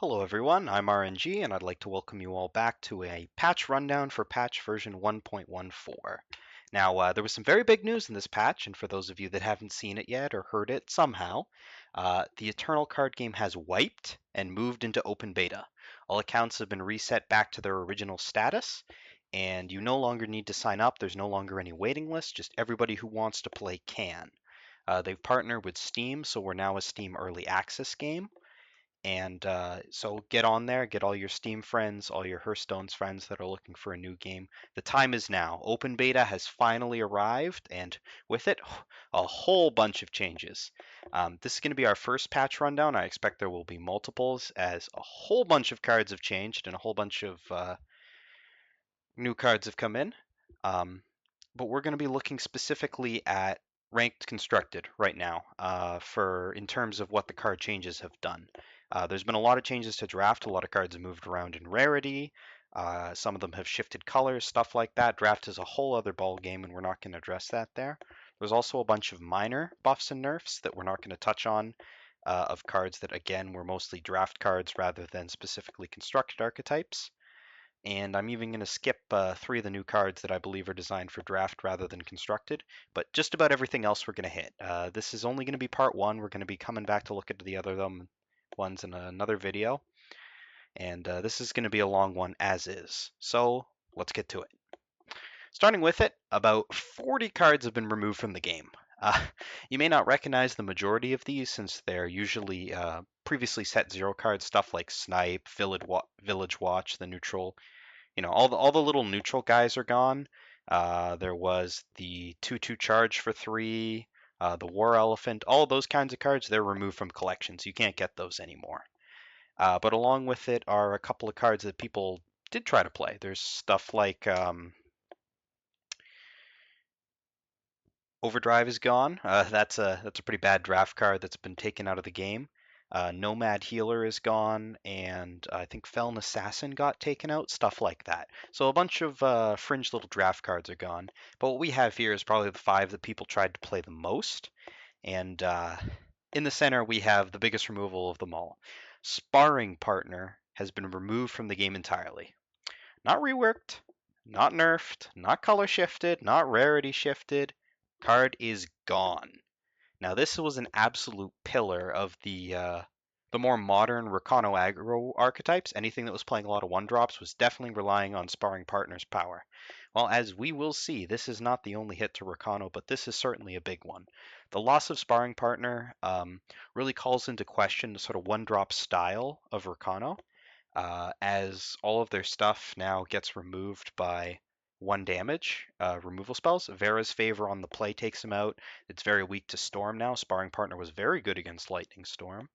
Hello everyone, I'm aReNGee and I'd like to welcome you all back to a patch rundown for patch version 1.14. Now, there was some very big news in this patch, and for those of you that haven't seen it yet or heard it somehow, the Eternal card game has wiped and moved into open beta. All accounts have been reset back to their original status, and you no longer need to sign up. There's no longer any waiting list, just everybody who wants to play can. They've partnered with Steam, so we're now a Steam Early Access game. And so get on there, get all your Steam friends, all your Hearthstone's friends that are looking for a new game. The time is now. Open beta has finally arrived, and with it, a whole bunch of changes. This is going to be our first patch rundown. I expect there will be multiples, as a whole bunch of cards have changed and a whole bunch of new cards have come in. But we're going to be looking specifically at ranked constructed right now for in terms of what the card changes have done. There's been a lot of changes to draft. A lot of cards have moved around in rarity. Some of them have shifted colors, stuff like that. Draft is a whole other ball game, and we're not going to address that there. There's also a bunch of minor buffs and nerfs that we're not going to touch on of cards that, again, were mostly draft cards rather than specifically constructed archetypes. And I'm even going to skip 3 of the new cards that I believe are designed for draft rather than constructed. But just about everything else we're going to hit. This is only going to be part 1. We're going to be coming back to look at the other ones in another video. And this is going to be a long one as is. So let's get to it. Starting with it, about 40 cards have been removed from the game. Uh, you may not recognize the majority of these since they're usually previously set 0 cards, stuff like Snipe, Village Watch, the neutral. All the little neutral guys are gone. There was the 2/2 charge for 3, the War Elephant, all of those kinds of cards, they're removed from collections. You can't get those anymore. But along with it are a couple of cards that people did try to play. There's stuff like Overdrive is gone. That's a pretty bad draft card that's been taken out of the game. Nomad Healer is gone, and I think Felon Assassin got taken out, stuff like that. So a bunch of fringe little draft cards are gone. But what we have here is probably the 5 that people tried to play the most. And in the center, we have the biggest removal of them all. Sparring Partner has been removed from the game entirely. Not reworked, not nerfed, not color shifted, not rarity shifted. Card is gone. Now this was an absolute pillar of the more modern Rakano aggro archetypes. Anything that was playing a lot of 1-drops was definitely relying on Sparring Partner's power. Well, as we will see, this is not the only hit to Rakano, but this is certainly a big one. The loss of Sparring Partner really calls into question the sort of 1-drop style of Rakano, as all of their stuff now gets removed by 1 damage removal spells. Vera's Favor on the play takes him out. It's very weak to Storm now. Sparring Partner was very good against Lightning Storm.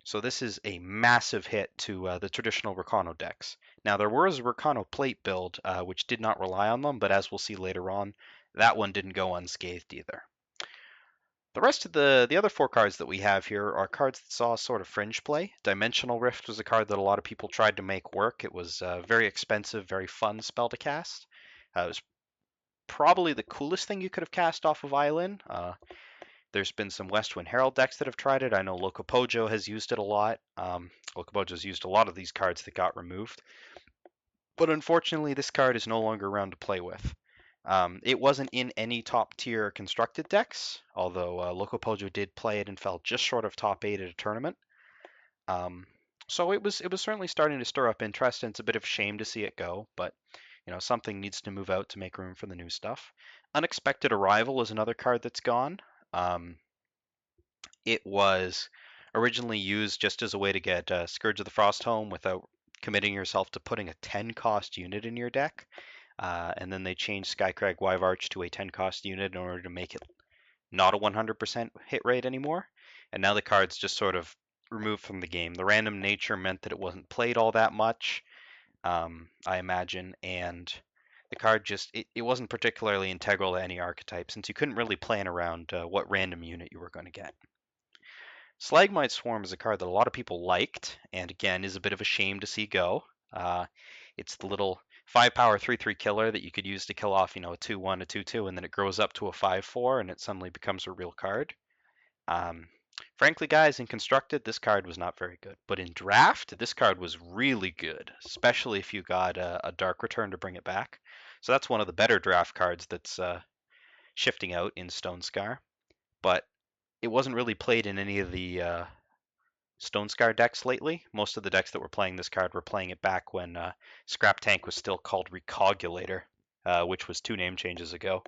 So this is a massive hit to the traditional Rakano decks. Now there was a Rakano plate build which did not rely on them, but as we'll see later on, that one didn't go unscathed either. The rest of the other 4 cards that we have here are cards that saw sort of fringe play. Dimensional Rift was a card that a lot of people tried to make work. It was a very expensive, very fun spell to cast. It was probably the coolest thing you could have cast off of Island. There's been some Westwind Herald decks that have tried it. I know Locopojo has used it a lot. Locopojo's used a lot of these cards that got removed. But unfortunately, this card is no longer around to play with. It wasn't in any top tier constructed decks, although Locopojo did play it and fell just short of top 8 at a tournament. So it was certainly starting to stir up interest, and it's a bit of a shame to see it go, but something needs to move out to make room for the new stuff. Unexpected Arrival is another card that's gone. It was originally used just as a way to get Scourge of the Frostholm without committing yourself to putting a 10 cost unit in your deck. And then they changed Skycrag Wyvarch to a 10 cost unit in order to make it not a 100% hit rate anymore. And now the card's just sort of removed from the game. The random nature meant that it wasn't played all that much, I imagine, and the card just, it wasn't particularly integral to any archetype since you couldn't really plan around what random unit you were going to get. Slagmite Swarm is a card that a lot of people liked, and again is a bit of a shame to see go. It's the little 5-power 3/3 killer that you could use to kill off, a 2/1, a 2/2, and then it grows up to a 5/4, and it suddenly becomes a real card. Frankly, guys, in Constructed, this card was not very good. But in Draft, this card was really good, especially if you got a Dark Return to bring it back. So that's one of the better draft cards that's shifting out in Stone Scar. But it wasn't really played in any of the Stone Scar decks lately. Most of the decks that were playing this card were playing it back when Scrap Tank was still called Recogulator, which was 2 name changes ago,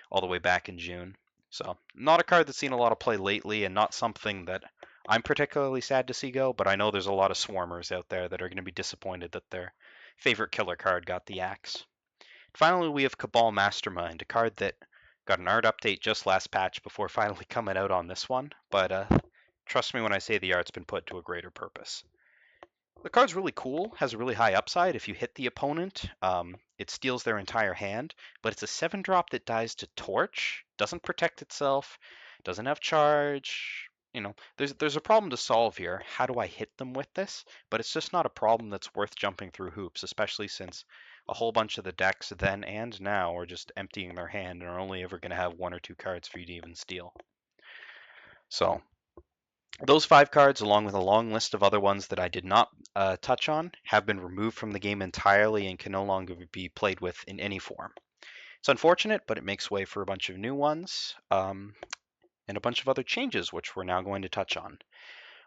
all the way back in June. So not a card that's seen a lot of play lately, and not something that I'm particularly sad to see go. But I know there's a lot of swarmers out there that are going to be disappointed that their favorite killer card got the axe. Finally, we have Cabal Mastermind, a card that got an art update just last patch before finally coming out on this one. But trust me when I say the art's been put to a greater purpose. The card's really cool, has a really high upside. If you hit the opponent, it steals their entire hand, but it's a 7-drop that dies to Torch, doesn't protect itself, doesn't have charge. There's a problem to solve here. How do I hit them with this? But it's just not a problem that's worth jumping through hoops, especially since a whole bunch of the decks then and now are just emptying their hand and are only ever going to have 1 or 2 cards for you to even steal. So those 5 cards, along with a long list of other ones that I did not touch on, have been removed from the game entirely and can no longer be played with in any form. It's unfortunate, but it makes way for a bunch of new ones and a bunch of other changes, which we're now going to touch on.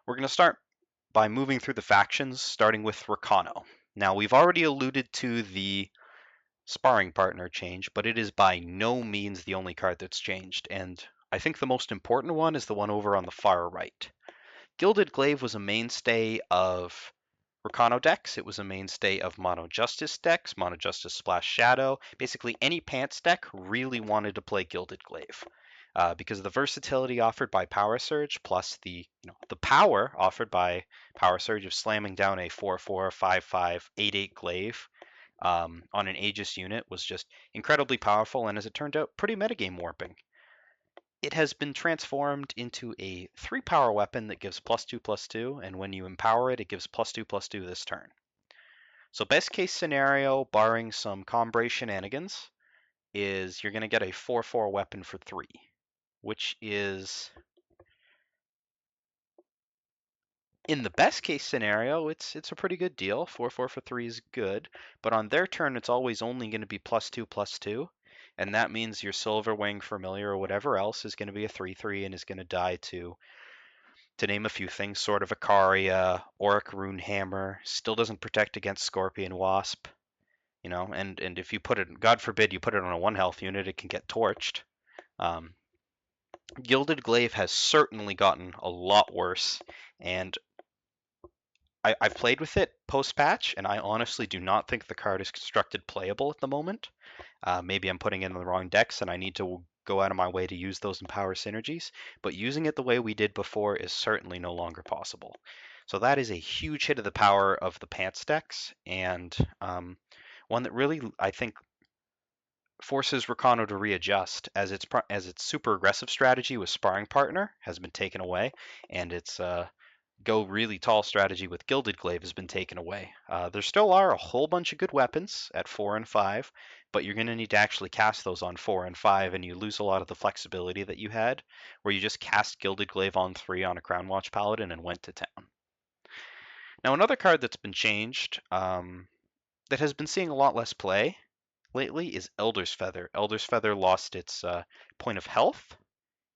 We're going to start by moving through the factions, starting with Rakano. Now, we've already alluded to the sparring partner change, but it is by no means the only card that's changed, and I think the most important one is the one over on the far right. Gilded Glaive was a mainstay of Rakano decks. It was a mainstay of Mono Justice decks, Mono Justice Splash Shadow. Basically, any Pants deck really wanted to play Gilded Glaive because of the versatility offered by Power Surge, plus the power offered by Power Surge of slamming down a 4/4, 5/5, 8/8 Glaive on an Aegis unit was just incredibly powerful, and as it turned out, pretty metagame warping. It has been transformed into a 3-power weapon that gives +2/+2, and when you empower it, it gives +2/+2 this turn. So best case scenario, barring some Combray shenanigans, is you're going to get a 4/4 weapon for 3, which is, in the best case scenario, it's a pretty good deal. 4/4 for 3 is good, but on their turn, it's always only going to be +2/+2, and that means your Silverwing Familiar or whatever else is going to be a 3/3 and is going to die to name a few things, Sword of Icaria, Auric Runehammer, still doesn't protect against Scorpion Wasp, and if you put it, God forbid, you put it on a 1 health unit, it can get torched. Um, Gilded Glaive has certainly gotten a lot worse, and I've played with it post-patch, and I honestly do not think the card is constructed playable at the moment. Maybe I'm putting it in the wrong decks and I need to go out of my way to use those Empower synergies, but using it the way we did before is certainly no longer possible. So that is a huge hit of the power of the Pants decks, and one that really, I think, forces Rakano to readjust as its super aggressive strategy with Sparring Partner has been taken away, and its go really tall strategy with Gilded Glaive has been taken away. There still are a whole bunch of good weapons at 4 and 5, but you're going to need to actually cast those on 4 and 5, and you lose a lot of the flexibility that you had, where you just cast Gilded Glaive on 3 on a Crown Watch Paladin and went to town. Now, another card that's been changed that has been seeing a lot less play lately is Elder's Feather. Elder's Feather lost its point of health,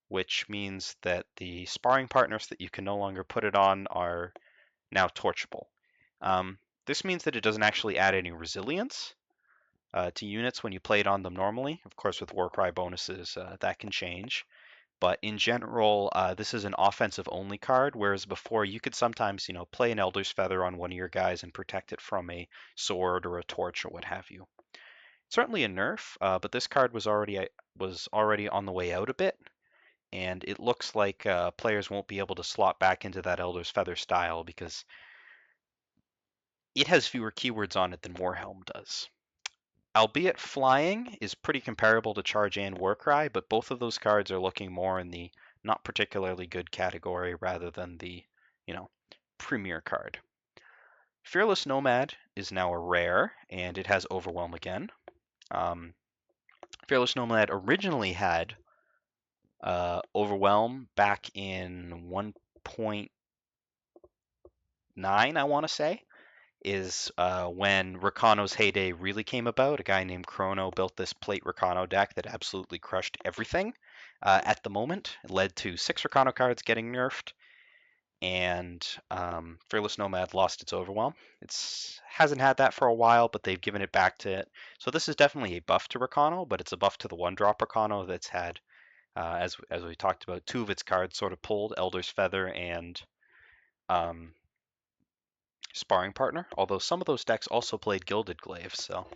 which means that the sparring partners that you can no longer put it on are now torchable. This means that it doesn't actually add any resilience to units when you play it on them normally. Of course, with Warcry bonuses, that can change. But in general, this is an offensive-only card, whereas before you could sometimes, play an Elder's Feather on one of your guys and protect it from a sword or a torch or what have you. Certainly a nerf, but this card was already on the way out a bit, and it looks like players won't be able to slot back into that Elder's Feather style because it has fewer keywords on it than Warhelm does. Albeit Flying is pretty comparable to Charge and Warcry, but both of those cards are looking more in the not particularly good category rather than the, premier card. Fearless Nomad is now a rare, and it has Overwhelm again. Fearless Nomad originally had Overwhelm back in 1.9, I want to say, is when Rakano's heyday really came about. A guy named Chrono built this plate Rakano deck that absolutely crushed everything at the moment. It led to 6 Rakano cards getting nerfed, and Fearless Nomad lost its Overwhelm. It's hasn't had that for a while, but they've given it back to it. So this is definitely a buff to Rakano, but it's a buff to the 1-drop Rakano that's had, as we talked about, 2 of its cards sort of pulled, Elder's Feather and um, Sparring Partner, although some of those decks also played Gilded Glaive, so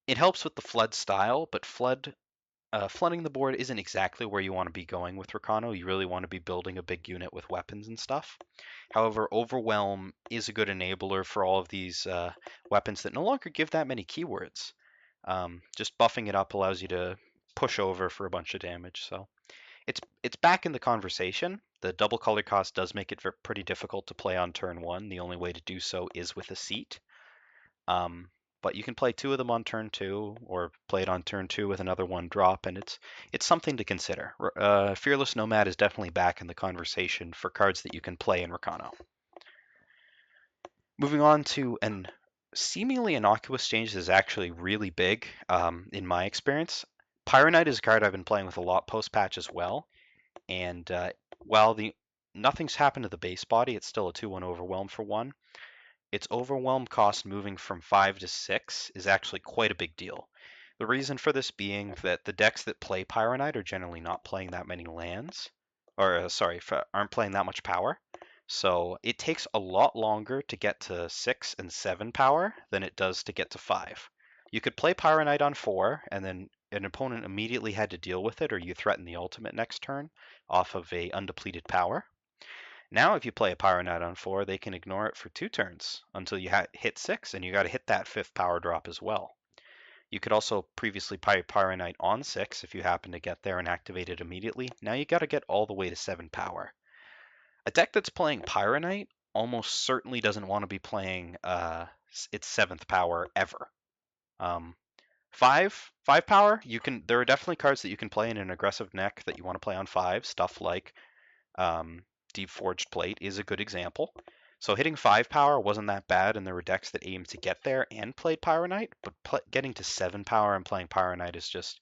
it helps with the Flood style, but flooding the board isn't exactly where you want to be going with Rakano. You really want to be building a big unit with weapons and stuff. However, Overwhelm is a good enabler for all of these weapons that no longer give that many keywords. Just buffing it up allows you to push over for a bunch of damage, so it's back in the conversation. The double color cost does make it pretty difficult to play on turn 1. The only way to do so is with a seat. Um, but you can play 2 of them on turn 2, or play it on turn 2 with another 1-drop, and it's something to consider. Fearless Nomad is definitely back in the conversation for cards that you can play in Rakano. Moving on to an seemingly innocuous change that is actually really big in my experience. Pyronite is a card I've been playing with a lot post-patch as well, and while nothing's happened to the base body, it's still a 2/1 Overwhelm for 1. Its Overwhelm cost moving from 5 to 6 is actually quite a big deal. The reason for this being that the decks that play Pyronite are generally not playing that many lands, or aren't playing that much power. So it takes a lot longer to get to 6 and 7 power than it does to get to 5. You could play Pyronite on 4, and then an opponent immediately had to deal with it, or you threaten the ultimate next turn off of a undepleted power. Now, if you play a Pyronite on 4, they can ignore it for 2 turns until you hit 6, and you got to hit that 5th power drop as well. You could also previously play Pyronite on 6 if you happen to get there and activate it immediately. Now you got to get all the way to 7 power. A deck that's playing Pyronite almost certainly doesn't want to be playing its 7th power ever. Um, five power, there are definitely cards that you can play in an aggressive deck that you want to play on 5. Stuff like Deep Forged Plate is a good example. So hitting 5 power wasn't that bad, and there were decks that aimed to get there and played Pyronite, but getting to 7 power and playing Pyronite is just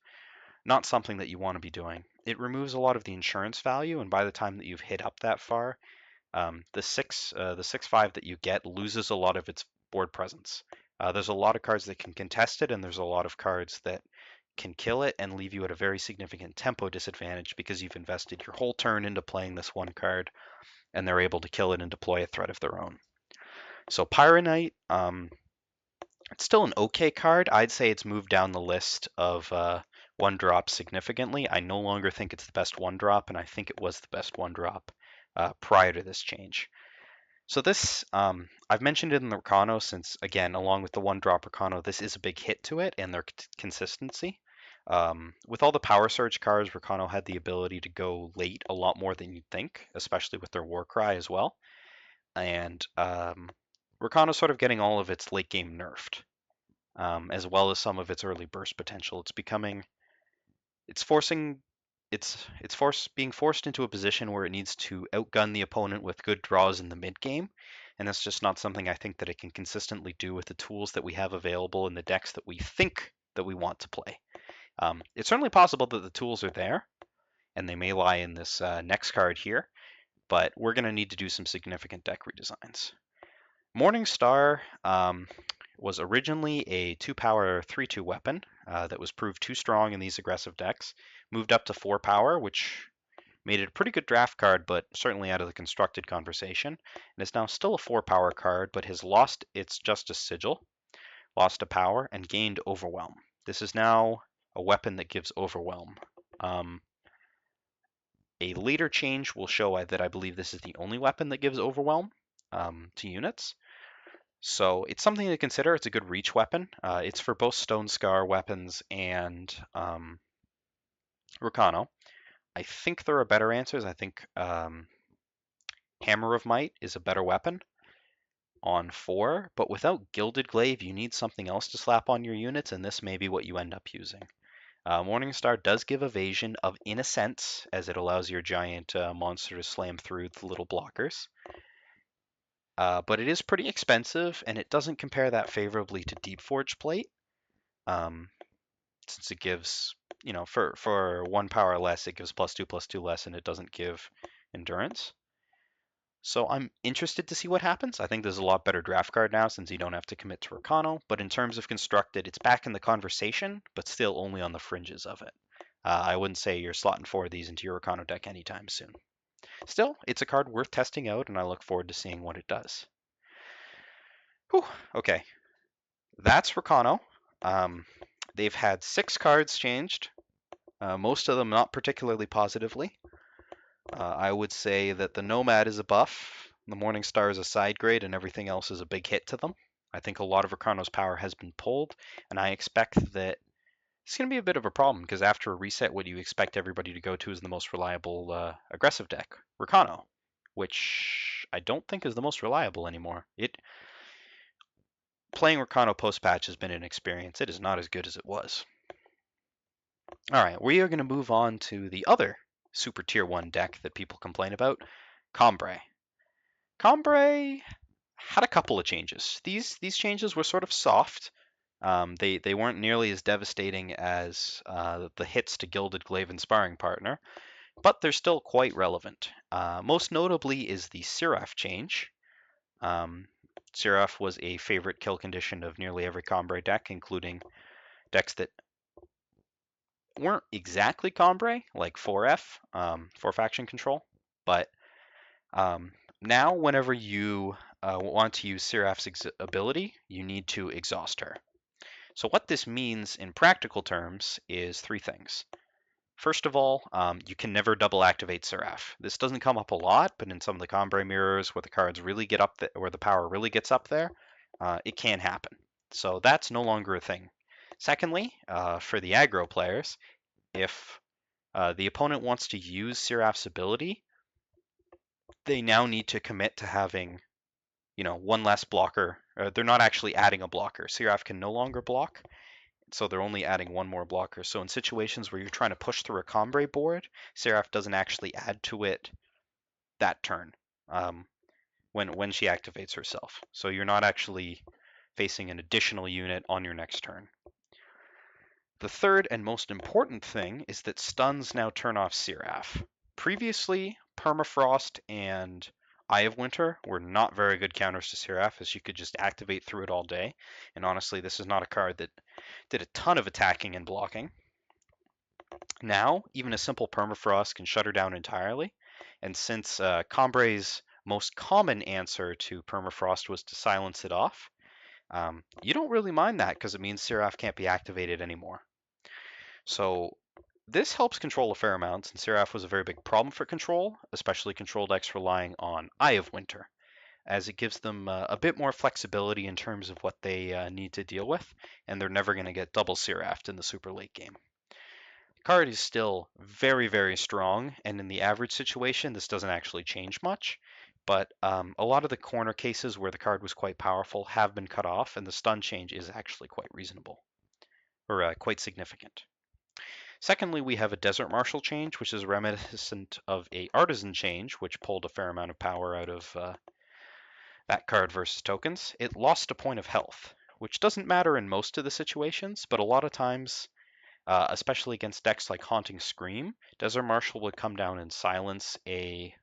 not something that you want to be doing. It removes a lot of the insurance value, and by the time that you've hit up that far, the 6/5 that you get loses a lot of its board presence. There's a lot of cards that can contest it, and there's a lot of cards that can kill it and leave you at a very significant tempo disadvantage because you've invested your whole turn into playing this one card, and they're able to kill it and deploy a threat of their own. So Pyronite, it's still an okay card. I'd say it's moved down the list of 1-drops significantly. I no longer think it's the best 1-drop, and I think it was the best 1-drop prior to this change. So this, I've mentioned it in the Rakano since, again, along with the 1-drop Rakano, this is a big hit to it and their consistency. With all the Power Surge cards, Rakano had the ability to go late a lot more than you'd think, especially with their Warcry as well. And Rakano's sort of getting all of its late game nerfed, as well as some of its early burst potential. It's forcing being forced into a position where it needs to outgun the opponent with good draws in the mid game, and that's just not something I think that it can consistently do with the tools that we have available in the decks that we think that we want to play. It's certainly possible that the tools are there, and they may lie in this next card here, but we're going to need to do some significant deck redesigns. Morningstar was originally a 2-power 3/2 weapon that was proved too strong in these aggressive decks, moved up to 4 power, which made it a pretty good draft card, but certainly out of the constructed conversation, and is now still a 4-power card, but has lost its Justice Sigil, lost a power, and gained Overwhelm. This is now a weapon that gives Overwhelm. A later change will show that I believe this is the only weapon that gives Overwhelm to units. So it's something to consider. It's a good reach weapon. It's for both Stone Scar weapons and Rakano. I think there are better answers. I think Hammer of Might is a better weapon on 4, but without Gilded Glaive, you need something else to slap on your units, and this may be what you end up using. Morningstar does give evasion in a sense, as it allows your giant monster to slam through the little blockers. But it is pretty expensive, and it doesn't compare that favorably to Deep Forge Plate, um, since it gives, for 1 power less, it gives +2/+2 less, and it doesn't give endurance. So I'm interested to see what happens. I think there's a lot better draft card now since you don't have to commit to Rakano, but in terms of constructed, it's back in the conversation, but still only on the fringes of it. I wouldn't say you're slotting 4 of these into your Rakano deck anytime soon. Still, it's a card worth testing out, and I look forward to seeing what it does. Whew, okay, that's Rakano. They've had 6 cards changed, most of them not particularly positively. I would say that the Nomad is a buff, the Morningstar is a side grade, and everything else is a big hit to them. I think a lot of Rakano's power has been pulled, and I expect that it's going to be a bit of a problem because after a reset, what you expect everybody to go to is the most reliable aggressive deck, Rakano, which I don't think is the most reliable anymore. Playing Rakano post patch has been an experience. It is not as good as it was. All right, we are going to move on to the other super tier 1 deck that people complain about, Combrei. Combrei had a couple of changes. These changes were sort of soft. They weren't nearly as devastating as the hits to Gilded Glaive and Sparring Partner, but they're still quite relevant. Most notably is the Seraph change. Seraph was a favorite kill condition of nearly every Combrei deck, including decks that weren't exactly Combrei, like 4F, for faction control, but now whenever you want to use Seraph's ability, you need to exhaust her. So what this means in practical terms is 3 things. First of all, you can never double activate Seraph. This doesn't come up a lot, but in some of the Combrei mirrors where the cards really get up there, where the power really gets up there, it can happen. So that's no longer a thing. Secondly, for the aggro players, if the opponent wants to use Seraph's ability, they now need to commit to having, one less blocker. They're not actually adding a blocker. Seraph can no longer block, so they're only adding 1 more blocker. So in situations where you're trying to push through a Combrei board, Seraph doesn't actually add to it that turn when she activates herself. So you're not actually facing an additional unit on your next turn. The third and most important thing is that stuns now turn off Seraph. Previously, Permafrost and Eye of Winter were not very good counters to Seraph, as you could just activate through it all day. And honestly, this is not a card that did a ton of attacking and blocking. Now, even a simple Permafrost can shut her down entirely. And since Combrei's most common answer to Permafrost was to silence it off, you don't really mind that because it means Seraph can't be activated anymore. So this helps control a fair amount, and Seraph was a very big problem for control, especially control decks relying on Eye of Winter, as it gives them a bit more flexibility in terms of what they need to deal with, and they're never going to get double Seraphed in the super late game. The card is still very, very strong, and in the average situation, this doesn't actually change much, but a lot of the corner cases where the card was quite powerful have been cut off, and the stun change is actually quite reasonable, or quite significant. Secondly, we have a Desert Marshal change, which is reminiscent of a Artisan change, which pulled a fair amount of power out of that card versus tokens. It lost a point of health, which doesn't matter in most of the situations, but a lot of times, especially against decks like Haunting Scream, Desert Marshal would come down and silence a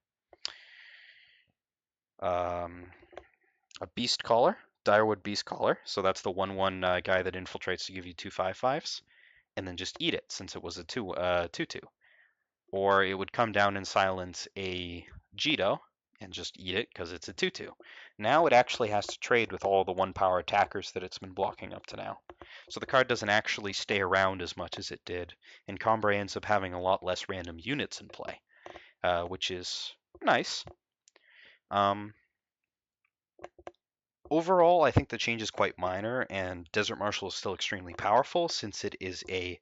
Beast Caller, Direwood Beast Caller. So that's the 1/1 guy that infiltrates to give you 2 5/5s, and then just eat it since it was a 2/2. Or it would come down and silence a Jito and just eat it because it's a 2/2. Now it actually has to trade with all the 1-power attackers that it's been blocking up to now. So the card doesn't actually stay around as much as it did, and Combrei ends up having a lot less random units in play, which is nice. Overall, I think the change is quite minor, and Desert Marshal is still extremely powerful since it is a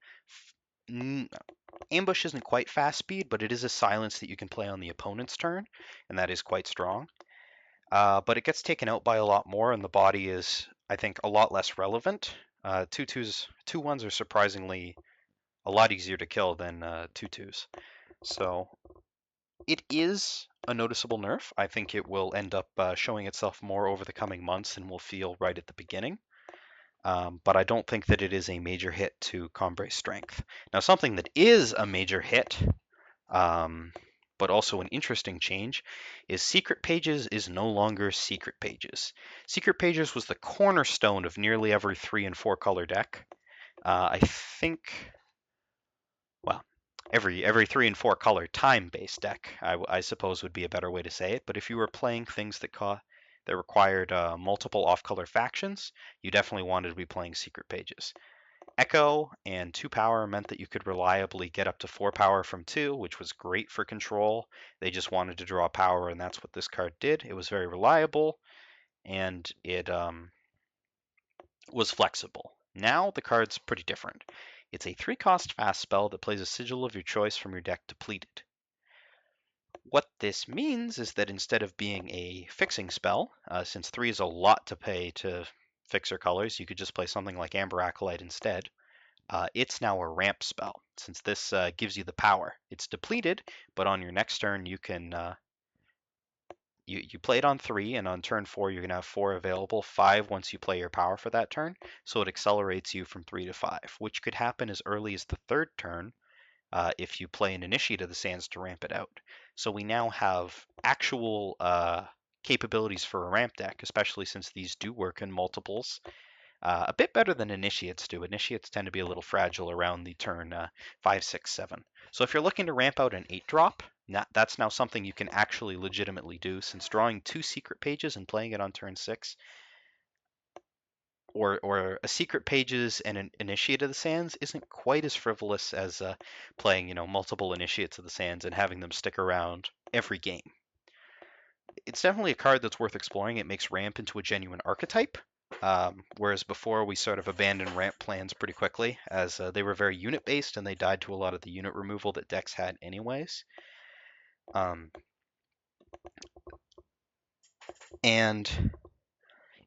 ambush isn't quite fast speed, but it is a silence that you can play on the opponent's turn, and that is quite strong. But it gets taken out by a lot more, and the body is, I think, a lot less relevant. 2/2s, 2/1s are surprisingly a lot easier to kill than 2/2s. So it is a noticeable nerf. I think it will end up showing itself more over the coming months than we'll feel right at the beginning. But I don't think that it is a major hit to Combray's strength. Now, something that is a major hit, um, but also an interesting change, is Secret Pages is no longer Secret Pages. Secret Pages was the cornerstone of nearly every 3 and 4 color deck. I think, well, every 3 and 4 color time-based deck, I suppose would be a better way to say it. But if you were playing things that required multiple off-color factions, you definitely wanted to be playing Secret Pages. Echo and 2 power meant that you could reliably get up to 4 power from 2, which was great for control. They just wanted to draw power, and that's what this card did. It was very reliable, and it was flexible. Now the card's pretty different. It's a 3-cost fast spell that plays a sigil of your choice from your deck depleted. What this means is that instead of being a fixing spell, since 3 is a lot to pay to fix your colors, you could just play something like Amber Acolyte instead. It's now a ramp spell, since this gives you the power. It's depleted, but on your next turn you can you play it on 3, and on turn 4 you're gonna have 4 available, 5 once you play your power for that turn. So it accelerates you from 3 to 5, which could happen as early as the 3rd turn if you play an Initiate of the Sands to ramp it out. So we now have actual capabilities for a ramp deck, especially since these do work in multiples. A bit better than Initiates do. Initiates tend to be a little fragile around the turn 5, 6, 7. So if you're looking to ramp out an 8-drop, that's now something you can actually legitimately do, since drawing 2 Secret Pages and playing it on turn 6, or a Secret Pages and an Initiate of the Sands isn't quite as frivolous as playing, multiple Initiates of the Sands and having them stick around every game. It's definitely a card that's worth exploring. It makes ramp into a genuine archetype, whereas before we sort of abandoned ramp plans pretty quickly, as they were very unit based and they died to a lot of the unit removal that decks had anyways. And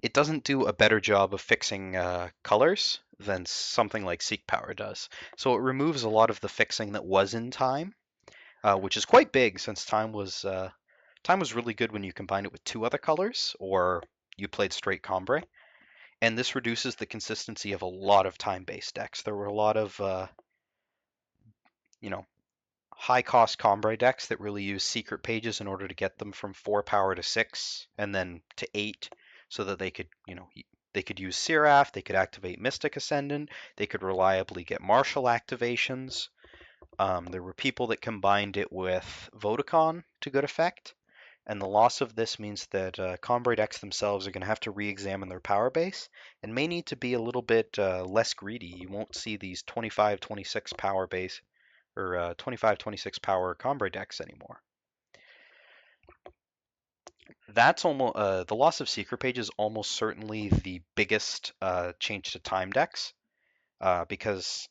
it doesn't do a better job of fixing colors than something like Seek Power does. So it removes a lot of the fixing that was in time, which is quite big, since time was really good when you combined it with 2 other colors, or you played straight Combre. And this reduces the consistency of a lot of time-based decks. There were a lot of, you know, high-cost Combre decks that really use Secret Pages in order to get them from 4 power to 6, and then to 8, so that they could, they could use Seraph, they could activate Mystic Ascendant, they could reliably get Martial activations. There were people that combined it with Vodacon to good effect. And the loss of this means that Combrade decks themselves are going to have to re-examine their power base and may need to be a little bit less greedy. You won't see these 25, 26 power base or 25, 26 power Combrade decks anymore. That's almost the loss of Secret Page is almost certainly the biggest change to time decks because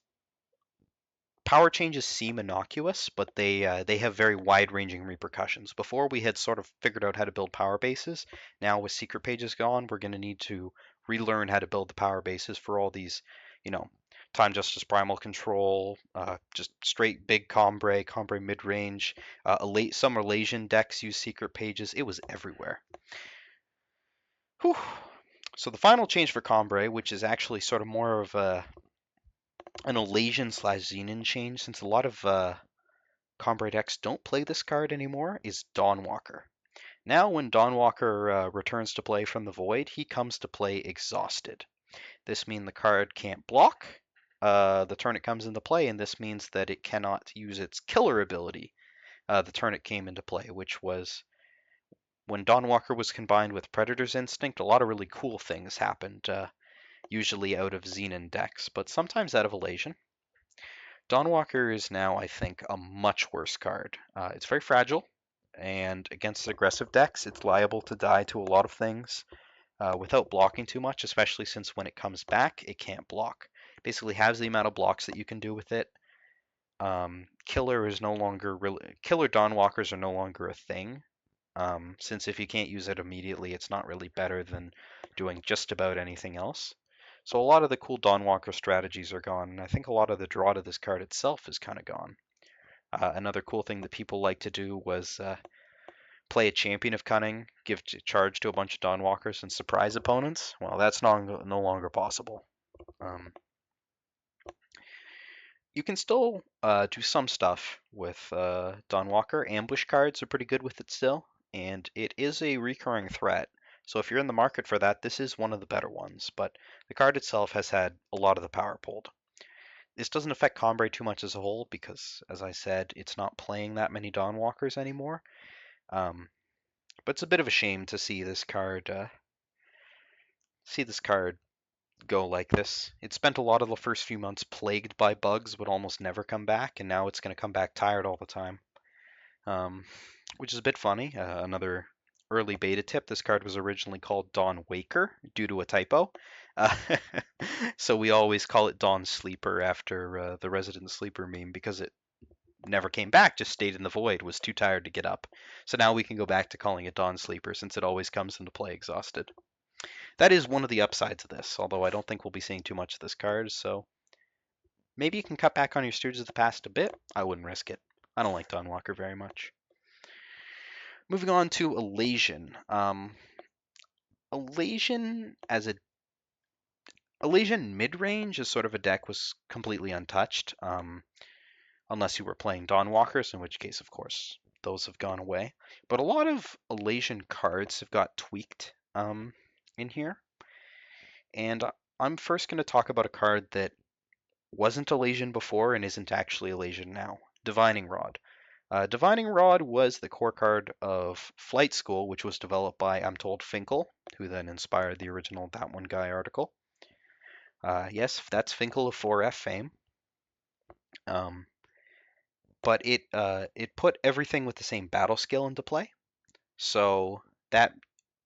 power changes seem innocuous, but they have very wide-ranging repercussions. Before we had sort of figured out how to build power bases. Now with Secret Pages gone, we're going to need to relearn how to build the power bases for all these, Time Justice Primal Control, just straight big Combre, Combre mid-range. Some Malaysian decks use Secret Pages. It was everywhere. Whew. So the final change for Combre, which is actually sort of more of an Elasian/Xenon change, since a lot of Combrade decks don't play this card anymore, is Dawnwalker. Now when Dawnwalker returns to play from the Void, he comes to play exhausted. This means the card can't block the turn it comes into play, and this means that it cannot use its killer ability the turn it came into play, which was when Dawnwalker was combined with Predator's Instinct, a lot of really cool things happened, usually out of Xenon decks, but sometimes out of Elasian. Dawnwalker is now, I think, a much worse card. It's very fragile, and against aggressive decks, it's liable to die to a lot of things without blocking too much, especially since when it comes back, it can't block. It basically has the amount of blocks that you can do with it. Killer Dawnwalkers are no longer a thing, since if you can't use it immediately, it's not really better than doing just about anything else. So a lot of the cool Dawnwalker strategies are gone, and I think a lot of the draw to this card itself is kind of gone. Another cool thing that people like to do was play a Champion of Cunning, give charge to a bunch of Dawnwalkers, and surprise opponents. Well, that's no longer possible. Um, you can still do some stuff with Dawnwalker. Ambush cards are pretty good with it still, and it is a recurring threat. So if you're in the market for that, this is one of the better ones. But the card itself has had a lot of the power pulled. This doesn't affect Combrei too much as a whole because, as I said, it's not playing that many Dawnwalkers anymore. Um, but it's a bit of a shame to see this card go like this. It spent a lot of the first few months plagued by bugs, would almost never come back, and now it's going to come back tired all the time, which is a bit funny. Another early beta tip: this card was originally called Dawn Waker due to a typo, uh, so we always call it Dawn Sleeper after the Resident Sleeper meme because it never came back, just stayed in the void, was too tired to get up. So now we can go back to calling it Dawn Sleeper since it always comes into play exhausted. That is one of the upsides of this, although I don't think we'll be seeing too much of this card, so maybe you can cut back on your Stooges of the Past a bit. I wouldn't risk it. I don't like Dawnwalker very much. Moving on to Elation. Elation as a Elation mid-range is sort of a deck was completely untouched, unless you were playing Dawnwalkers, in which case, of course, those have gone away. But a lot of Elation cards have got tweaked in here, and I'm first going to talk about a card that wasn't Elation before and isn't actually Elation now. Divining Rod. Divining Rod was the core card of Flight School, which was developed by, I'm told, Finkel, who then inspired the original That One Guy article. Yes, that's Finkel of 4F fame. But it put everything with the same battle skill into play. So that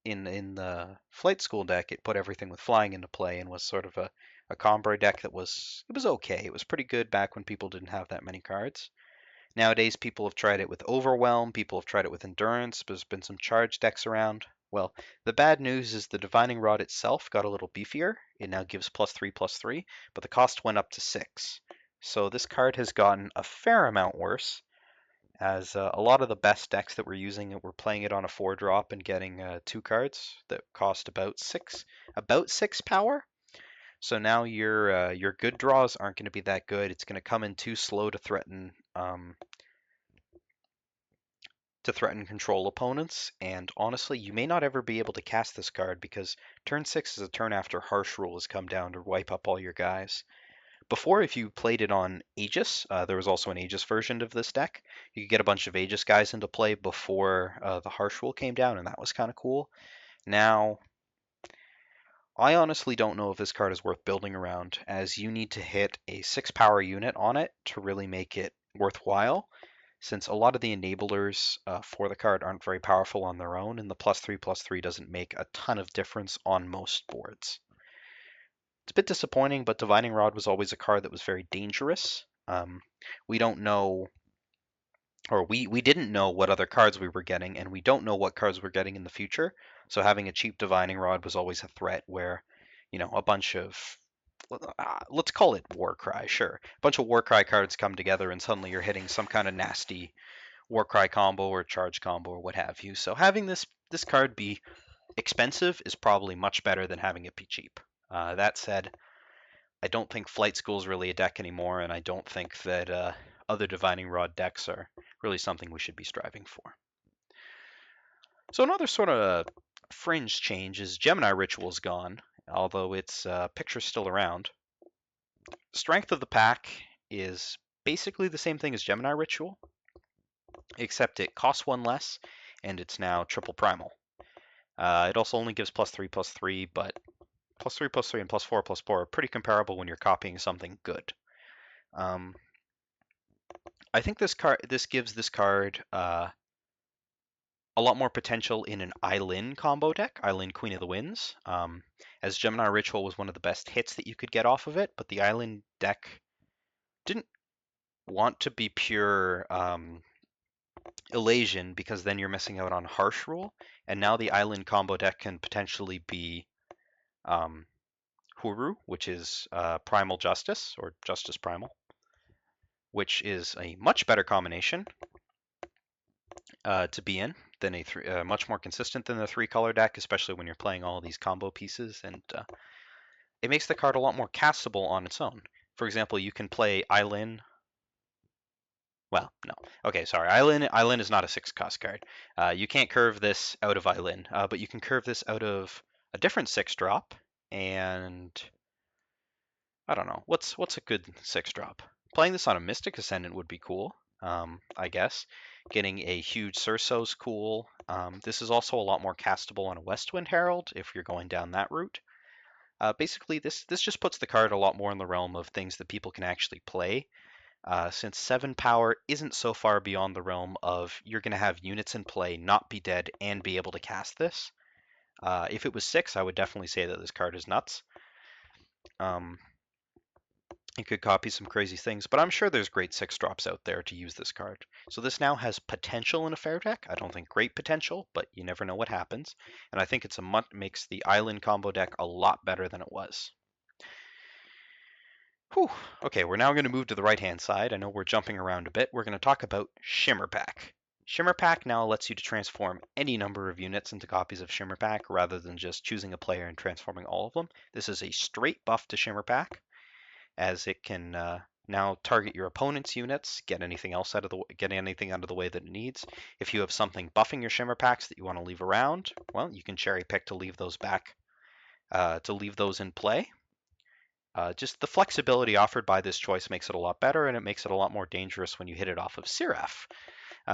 in the Flight School deck, it put everything with flying into play and was sort of a Combray deck that was okay. It was pretty good back when people didn't have that many cards. Nowadays, people have tried it with Overwhelm, people have tried it with Endurance, there's been some charge decks around. Well, the bad news is the Divining Rod itself got a little beefier. It now gives +3/+3, but the cost went up to 6. So this card has gotten a fair amount worse, as a lot of the best decks that we're using it, we're playing it on a 4-drop and getting 2 cards that cost about 6 power. So now your good draws aren't going to be that good. It's going to come in too slow to threaten control opponents, and honestly, you may not ever be able to cast this card because turn 6 is a turn after Harsh Rule has come down to wipe up all your guys. Before, if you played it on Aegis, there was also an Aegis version of this deck. You could get a bunch of Aegis guys into play before the Harsh Rule came down, and that was kind of cool. Now, I honestly don't know if this card is worth building around, as you need to hit a 6 power unit on it to really make it worthwhile, since a lot of the enablers for the card aren't very powerful on their own, and the +3/+3 doesn't make a ton of difference on most boards. It's a bit disappointing, but Divining Rod was always a card that was very dangerous. We don't know, or we didn't know what other cards we were getting, and we don't know what cards we're getting in the future. So having a cheap Divining Rod was always a threat where, a bunch of, let's call it Warcry, sure. A bunch of Warcry cards come together and suddenly you're hitting some kind of nasty Warcry combo or charge combo or what have you. So having this card be expensive is probably much better than having it be cheap. That said, I don't think Flight School is really a deck anymore, and I don't think that other Divining Rod decks are really something we should be striving for. So another sort of fringe change is Gemini Ritual's gone, although its picture's still around. Strength of the pack is basically the same thing as Gemini Ritual, except it costs 1 less, and it's now triple primal. It also only gives +3/+3, but +3/+3 and +4/+4 are pretty comparable when you're copying something good. I think this gives this card a lot more potential in an Eileen combo deck, Eileen Queen of the Winds, as Gemini Ritual was one of the best hits that you could get off of it, but the Eileen deck didn't want to be pure Elation because then you're missing out on Harsh Rule, and now the Eileen combo deck can potentially be Huru, which is Primal Justice, or Justice Primal, which is a much better combination to be in than much more consistent than the three color deck, especially when you're playing all these combo pieces, and it makes the card a lot more castable on its own. For example, you can play Eileen. Well, no. Okay, sorry. Eileen is not a 6-cost card. You can't curve this out of Eileen, but you can curve this out of a different 6-drop, and I don't know. What's a good 6-drop? Playing this on a Mystic Ascendant would be cool, I guess. Getting a huge Cerso's cool. This is also a lot more castable on a Westwind Herald if you're going down that route. Basically, this just puts the card a lot more in the realm of things that people can actually play. Since 7 power isn't so far beyond the realm of you're going to have units in play, not be dead, and be able to cast this. If it was 6, I would definitely say that this card is nuts. You could copy some crazy things, but I'm sure there's great 6-drops out there to use this card. So this now has potential in a fair deck. I don't think great potential, but you never know what happens. And I think makes the Island combo deck a lot better than it was. Whew. Okay, we're now going to move to the right-hand side. I know we're jumping around a bit. We're going to talk about Shimmer Pack. Shimmer Pack now lets you to transform any number of units into copies of Shimmer Pack rather than just choosing a player and transforming all of them. This is a straight buff to Shimmer Pack, as it can now target your opponent's units, get anything out of the way that it needs. If you have something buffing your Shimmer Packs that you want to leave around, well, you can cherry pick to leave those back, to leave those in play. Just the flexibility offered by this choice makes it a lot better, and it makes it a lot more dangerous when you hit it off of Seraph,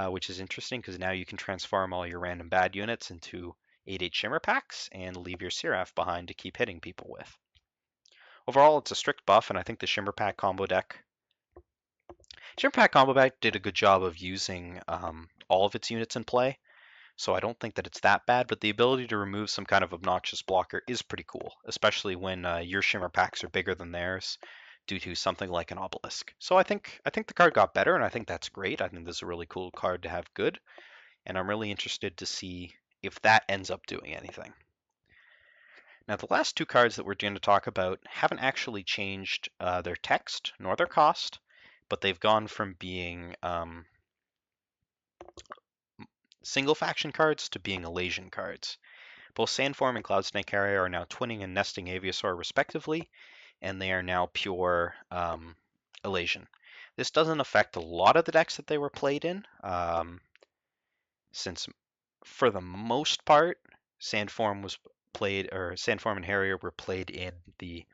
which is interesting because now you can transform all your random bad units into 8/8 Shimmer Packs and leave your Seraph behind to keep hitting people with. Overall, it's a strict buff, and I think the Shimmer Pack combo deck did a good job of using all of its units in play, so I don't think that it's that bad, but the ability to remove some kind of obnoxious blocker is pretty cool, especially when your Shimmer Packs are bigger than theirs due to something like an Obelisk. So I think the card got better, and I think that's great. I think this is a really cool card to have good, and I'm really interested to see if that ends up doing anything. Now, the last two cards that we're going to talk about haven't actually changed their text nor their cost, but they've gone from being single faction cards to being Elation cards. Both Sandform and Cloudsnake Harrier are now twinning and nesting Aviasaur respectively, and they are now pure Elation. This doesn't affect a lot of the decks that they were played in, since for the most part, Sandform and Harrier were played in the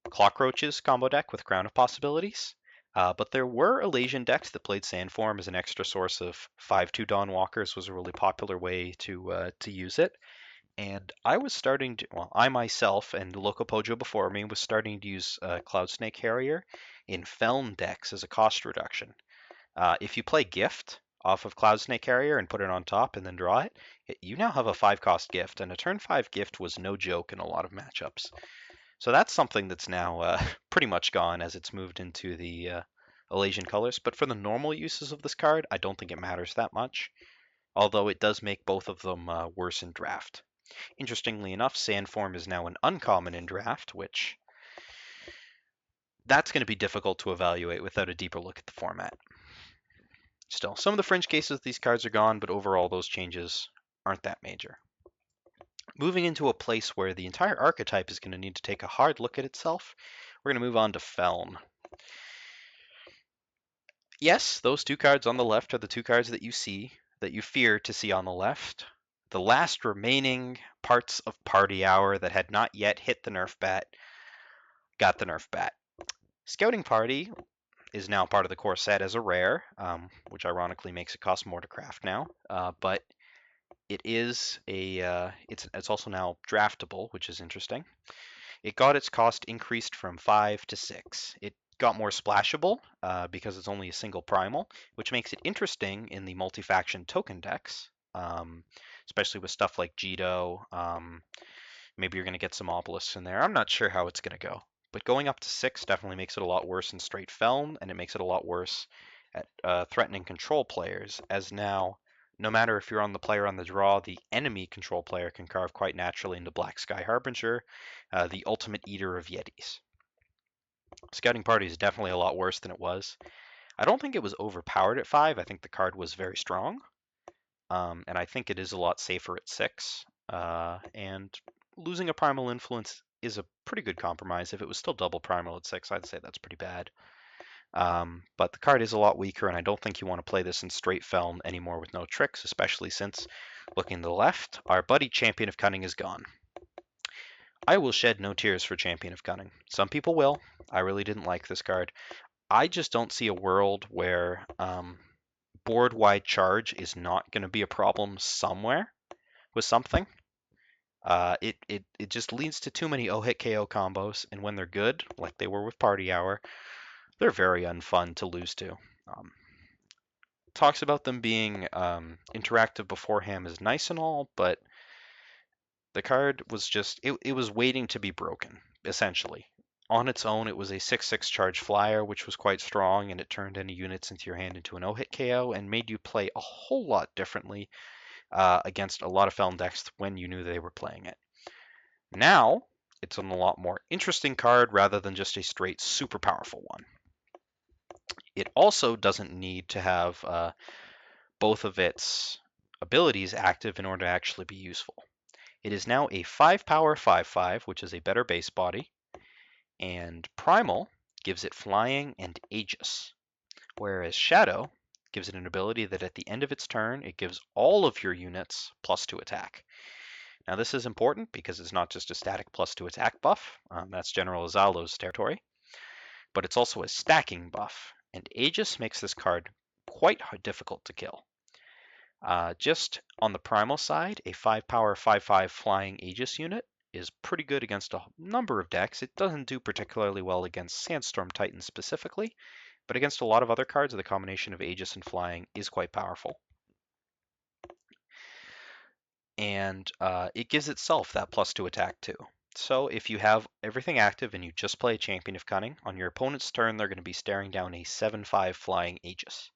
Clockroaches combo deck with Crown of Possibilities. But there were Elation decks that played Sandform as an extra source of 5/2 Dawn Walkers was a really popular way to use it. And I was starting to, well, I myself and Locopojo before me was starting to use Cloudsnake Harrier in Feln decks as a cost reduction. If you play Gift off of Cloudsnake Harrier and put it on top and then draw it, you now have a 5-cost Gift, and a turn 5 Gift was no joke in a lot of matchups. So that's something that's now pretty much gone as it's moved into the Elation colors. But for the normal uses of this card, I don't think it matters that much, although it does make both of them worse in draft. Interestingly enough, Sandform is now an uncommon in draft, which that's going to be difficult to evaluate without a deeper look at the format. Still, some of the fringe cases of these cards are gone, but overall those changes aren't that major. Moving into a place where the entire archetype is going to need to take a hard look at itself, we're going to move on to Feln. Yes, those two cards on the left are the two cards that you fear to see on the left. The last remaining parts of Party Hour that had not yet hit the Nerf bat got the Nerf bat. Scouting Party is now part of the core set as a rare, which ironically makes it cost more to craft now. But it is it's also now draftable, which is interesting. It got its cost increased from 5 to 6. It got more splashable because it's only a single primal, which makes it interesting in the multi-faction token decks, especially with stuff like Jito. Maybe you're going to get some obelisks in there. I'm not sure how it's going to go. But going up to 6 definitely makes it a lot worse in straight Feln, and it makes it a lot worse at threatening control players, as now No matter if you're on the player on the draw, the enemy control player can carve quite naturally into Black Sky Harbinger, the ultimate eater of Yetis. Scouting Party is definitely a lot worse than it was. I don't think it was overpowered at 5. I think the card was very strong, and I think it is a lot safer at 6. And losing a Primal Influence is a pretty good compromise. If it was still double Primal at 6, I'd say that's pretty bad. But the card is a lot weaker, and I don't think you want to play this in straight Feln anymore with no tricks, especially since, looking to the left, our buddy Champion of Cunning is gone. I will shed no tears for Champion of Cunning. Some people will. I really didn't like this card. I just don't see a world where board-wide charge is not going to be a problem somewhere with something. It just leads to too many O-hit KO combos, and when they're good, like they were with Party Hour, they're very unfun to lose to. Talks about them being interactive beforehand is nice and all, but the card was just, it was waiting to be broken, essentially. On its own, it was a 6/6 charge flyer, which was quite strong, and it turned any units into your hand into an O-hit KO and made you play a whole lot differently against a lot of Feln decks when you knew they were playing it. Now, it's an a lot more interesting card rather than just a straight super powerful one. It also doesn't need to have both of its abilities active in order to actually be useful. It is now a 5 power 5/5, which is a better base body, and Primal gives it flying and Aegis, whereas Shadow gives it an ability that at the end of its turn, it gives all of your units +2 attack. Now this is important because it's not just a static +2 attack buff, that's General Azalo's territory, but it's also a stacking buff, and Aegis makes this card quite difficult to kill. Just on the Primal side, a 5 power 5/5 flying Aegis unit is pretty good against a number of decks. It doesn't do particularly well against Sandstorm Titan specifically, but against a lot of other cards, the combination of Aegis and flying is quite powerful. And it gives itself that +2 attack too. So if you have everything active and you just play a Champion of Cunning, on your opponent's turn they're going to be staring down a 7/5 flying Aegis.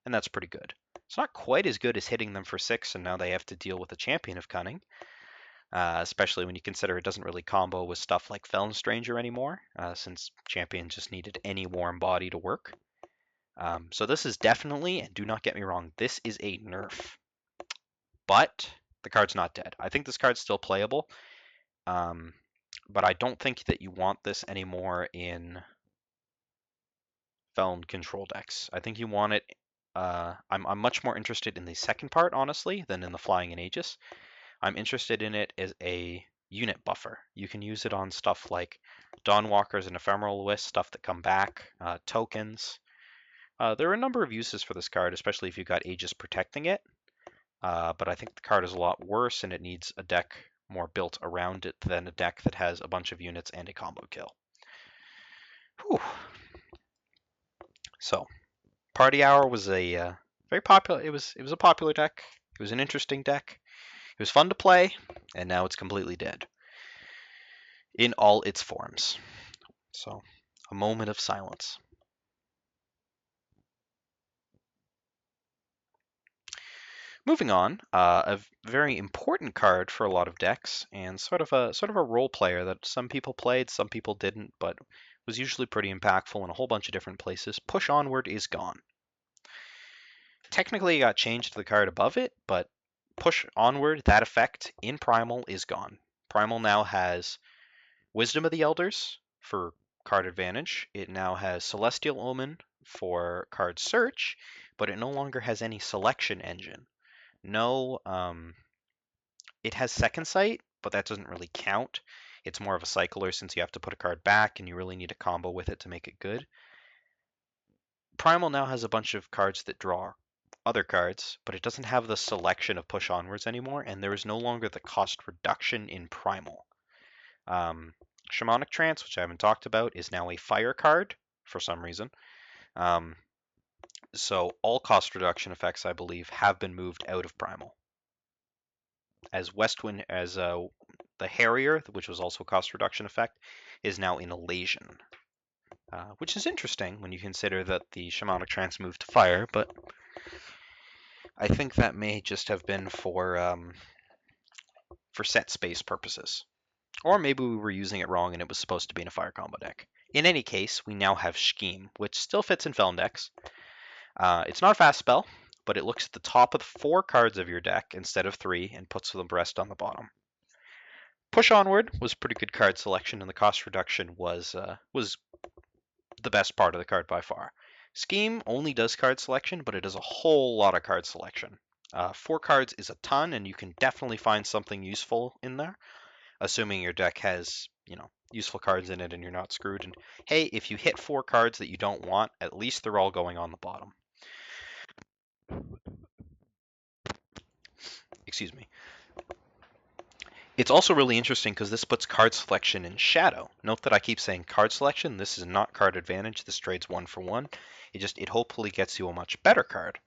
And that's pretty good. It's not quite as good as hitting them for 6, and now they have to deal with a Champion of Cunning, especially when you consider it doesn't really combo with stuff like Feln Stranger anymore, since Champion just needed any warm body to work. So this is definitely, and do not get me wrong, this is a nerf. But the card's not dead. I think this card's still playable, but I don't think that you want this anymore in Feln control decks. I think you want it. I'm much more interested in the second part, honestly, than in the flying and Aegis. I'm interested in it as a unit buffer. You can use it on stuff like Dawnwalkers and Ephemeral Wisps, stuff that come back, tokens. There are a number of uses for this card, especially if you've got Aegis protecting it. But I think the card is a lot worse, and it needs a deck more built around it than a deck that has a bunch of units and a combo kill. Whew. So, Party Hour was a very popular. It was a popular deck. It was an interesting deck. It was fun to play, and now it's completely dead in all its forms. So, a moment of silence. Moving on, a very important card for a lot of decks, and sort of a role player that some people played, some people didn't, but was usually pretty impactful in a whole bunch of different places. Push Onward is gone. Technically, it got changed to the card above it, but Push Onward, that effect in Primal is gone. Primal now has Wisdom of the Elders for card advantage. It now has Celestial Omen for card search, but it no longer has any selection engine. No, it has Second Sight, but that doesn't really count. It's more of a cycler since you have to put a card back and you really need a combo with it to make it good. Primal now has a bunch of cards that draw other cards, but it doesn't have the selection of push onwards anymore, and there is no longer the cost reduction in Primal. Shamanic Trance, which I haven't talked about, is now a fire card for some reason. So all cost reduction effects, I believe, have been moved out of Primal. As Westwind, as the Harrier, which was also a cost reduction effect, is now in Elation, which is interesting when you consider that the Shamanic Trance moved to fire, but I think that may just have been for set space purposes. Or maybe we were using it wrong and it was supposed to be in a fire combo deck. In any case, we now have Scheme, which still fits in Felon decks. It's not a fast spell, but it looks at the top of the 4 cards of your deck instead of 3 and puts the rest on the bottom. Push Onward was pretty good card selection, and the cost reduction was the best part of the card by far. Scheme only does card selection, but it does a whole lot of card selection. 4 cards is a ton, and you can definitely find something useful in there, assuming your deck has, useful cards in it and you're not screwed. And hey, if you hit 4 cards that you don't want, at least they're all going on the bottom. Excuse me. It's also really interesting because this puts card selection in shadow. Note that I keep saying card selection. This is not card advantage. This trades 1-for-1. It hopefully gets you a much better card.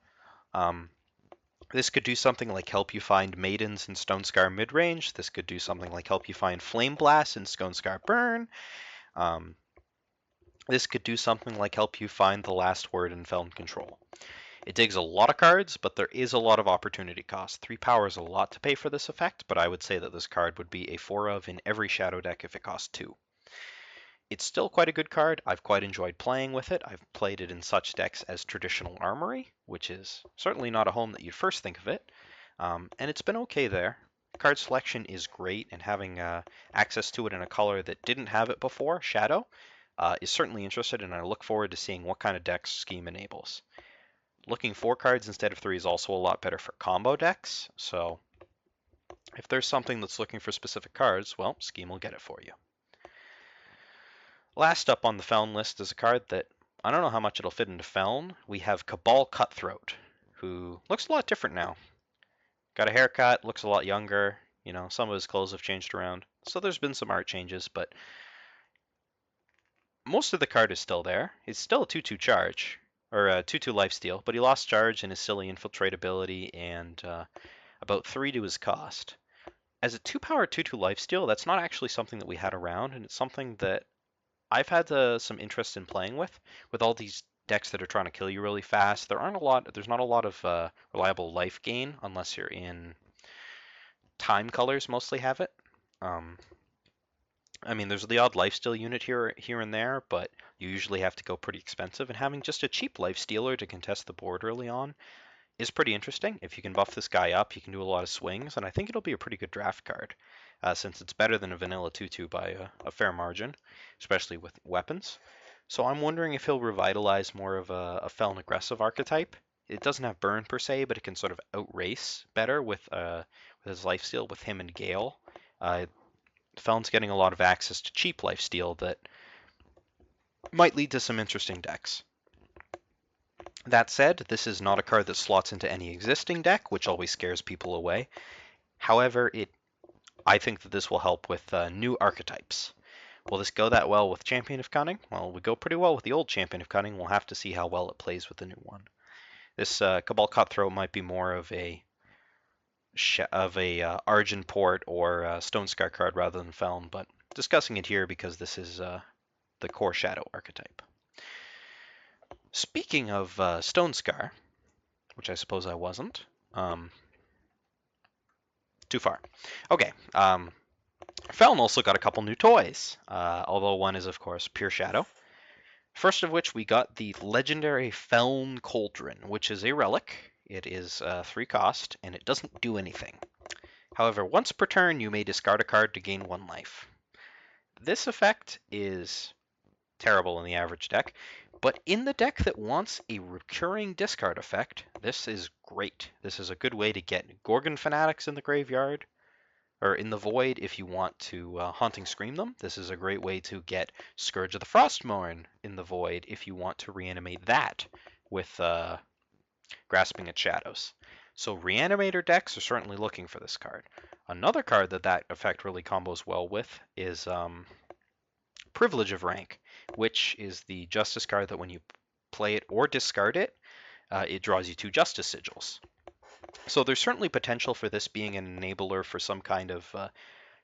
This could do something like help you find Maidens in Stonescar midrange. This could do something like help you find Flame Blast in Stonescar Burn. This could do something like help you find the last word in Felon Control. It digs a lot of cards, but there is a lot of opportunity cost. 3 power is a lot to pay for this effect, but I would say that this card would be a 4 of in every Shadow deck if it cost 2. It's still quite a good card. I've quite enjoyed playing with it. I've played it in such decks as Traditional Armory, which is certainly not a home that you'd first think of it, and it's been okay there. Card selection is great, and having access to it in a color that didn't have it before, Shadow, is certainly interested, and I look forward to seeing what kind of decks Scheme enables. Looking 4 cards instead of 3 is also a lot better for combo decks, so if there's something that's looking for specific cards, well, Scheme will get it for you. Last up on the Felon list is a card that I don't know how much it'll fit into Felon. We have Cabal Cutthroat, who looks a lot different now. Got a haircut, looks a lot younger, some of his clothes have changed around. So there's been some art changes, but most of the card is still there. It's still a 2/2 charge, or a 2/2 lifesteal, but he lost charge and his silly infiltrate ability and about 3 to his cost. As a 2-power 2/2 lifesteal, that's not actually something that we had around, and it's something that I've had some interest in playing with all these decks that are trying to kill you really fast. There's not a lot of reliable life gain unless you're in time colors. Mostly have it. I mean, there's the odd lifesteal unit here and there, but you usually have to go pretty expensive. And having just a cheap lifestealer to contest the board early on is pretty interesting. If you can buff this guy up, you can do a lot of swings, and I think it'll be a pretty good draft card, since it's better than a vanilla 2/2 by a fair margin, especially with weapons. So I'm wondering if he'll revitalize more of a Felon aggressive archetype. It doesn't have burn per se, but it can sort of outrace better with his lifesteal with him and Gale. Felon's getting a lot of access to cheap lifesteal that might lead to some interesting decks. That said, this is not a card that slots into any existing deck, which always scares people away. However, I think that this will help with new archetypes. Will this go that well with Champion of Cunning? Well, it would go pretty well with the old Champion of Cunning. We'll have to see how well it plays with the new one. This Cabal Cutthroat might be more of a Argenport or Stonescar card rather than Felon, but discussing it here because this is the core Shadow archetype. Speaking of Stonescar, which I suppose I wasn't, too far. Okay, Felon also got a couple new toys, although one is, of course, Pure Shadow. First of which, we got the legendary Feln Cauldron, which is a relic. It is 3 cost, and it doesn't do anything. However, once per turn, you may discard a card to gain 1 life. This effect is terrible in the average deck, but in the deck that wants a recurring discard effect, this is great. This is a good way to get Gorgon Fanatics in the graveyard, or in the Void if you want to Haunting Scream them. This is a great way to get Scourge of the Frostmourne in the Void if you want to reanimate that with Grasping at Shadows. So Reanimator decks are certainly looking for this card. Another card that effect really combos well with is Privilege of Rank, which is the Justice card that when you play it or discard it, it draws you 2 Justice Sigils. So there's certainly potential for this being an enabler for some kind of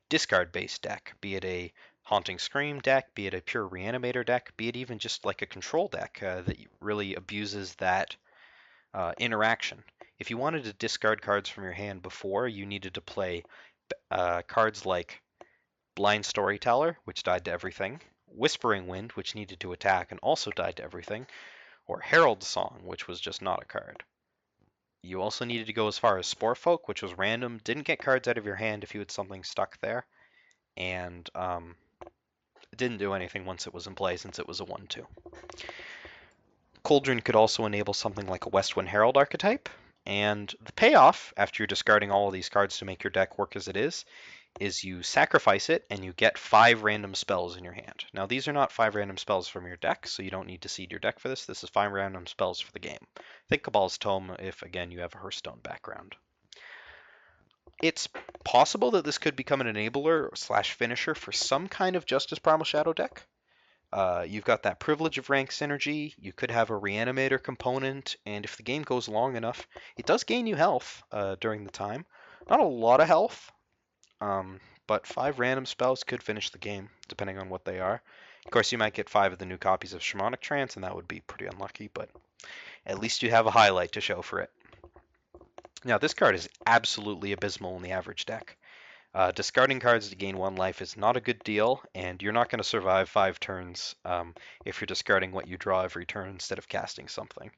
discard-based deck, be it a Haunting Scream deck, be it a pure Reanimator deck, be it even just like a control deck that really abuses that interaction. If you wanted to discard cards from your hand before, you needed to play cards like Blind Storyteller, which died to everything, Whispering Wind, which needed to attack and also died to everything, or Herald's Song, which was just not a card. You also needed to go as far as Sporefolk, which was random, didn't get cards out of your hand if you had something stuck there, and it didn't do anything once it was in play since it was a 1/2. Cauldron could also enable something like a Westwind Herald archetype, and the payoff, after you're discarding all of these cards to make your deck work as it is you sacrifice it and you get 5 random spells in your hand. Now these are not 5 random spells from your deck, so you don't need to seed your deck for this. This is 5 random spells for the game. Think Cabal's Tome if, again, you have a Hearthstone background. It's possible that this could become an enabler / finisher for some kind of Justice Primal Shadow deck. You've got that Privilege of Rank synergy, you could have a Reanimator component, and if the game goes long enough, it does gain you health during the time. Not a lot of health, but 5 random spells could finish the game, depending on what they are. Of course, you might get 5 of the new copies of Shamanic Trance, and that would be pretty unlucky, but at least you have a highlight to show for it. Now, this card is absolutely abysmal in the average deck. Discarding cards to gain 1 life is not a good deal, and you're not going to survive 5 turns if you're discarding what you draw every turn instead of casting something.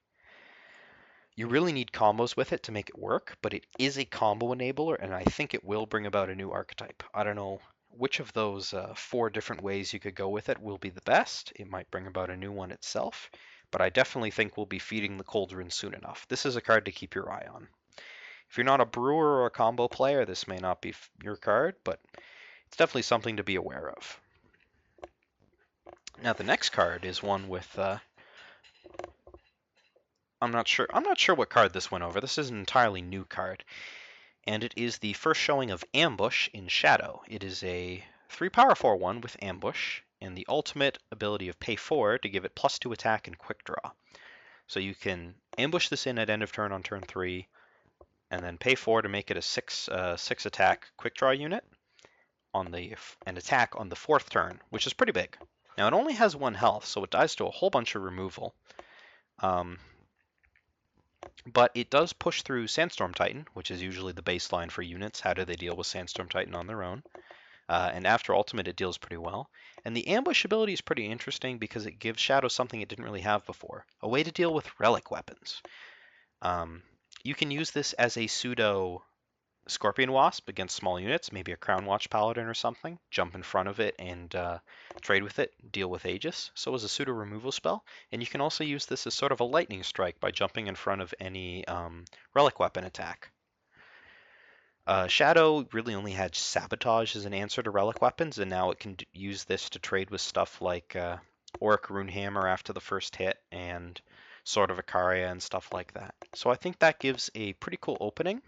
You really need combos with it to make it work, but it is a combo enabler, and I think it will bring about a new archetype. I don't know which of those 4 different ways you could go with it will be the best. It might bring about a new one itself, but I definitely think we'll be feeding the cauldron soon enough. This is a card to keep your eye on. If you're not a brewer or a combo player, this may not be your card, but it's definitely something to be aware of. Now the next card is one with I'm not sure what card this went over. This is an entirely new card, and it is the first showing of Ambush in Shadow. It is a 3 power 4/1 with Ambush, and the ultimate ability of pay 4 to give it +2 attack and quick draw. So you can ambush this in at end of turn on turn 3, and then pay 4 to make it a 6 attack quick draw unit on and attack on the 4th turn, which is pretty big. Now it only has 1 health, so it dies to a whole bunch of removal. But it does push through Sandstorm Titan, which is usually the baseline for units. How do they deal with Sandstorm Titan on their own? And after Ultimate, it deals pretty well. And the Ambush ability is pretty interesting because it gives Shadow something it didn't really have before. A way to deal with relic weapons. You can use this as a pseudo Scorpion Wasp against small units, maybe a Crown Watch Paladin or something. Jump in front of it and trade with it, deal with Aegis. So as a pseudo removal spell. And you can also use this as sort of a lightning strike by jumping in front of any relic weapon attack. Shadow really only had Sabotage as an answer to relic weapons, and now it can use this to trade with stuff like Auric Runehammer after the first hit and Sword of Icaria and stuff like that. So I think that gives a pretty cool opening.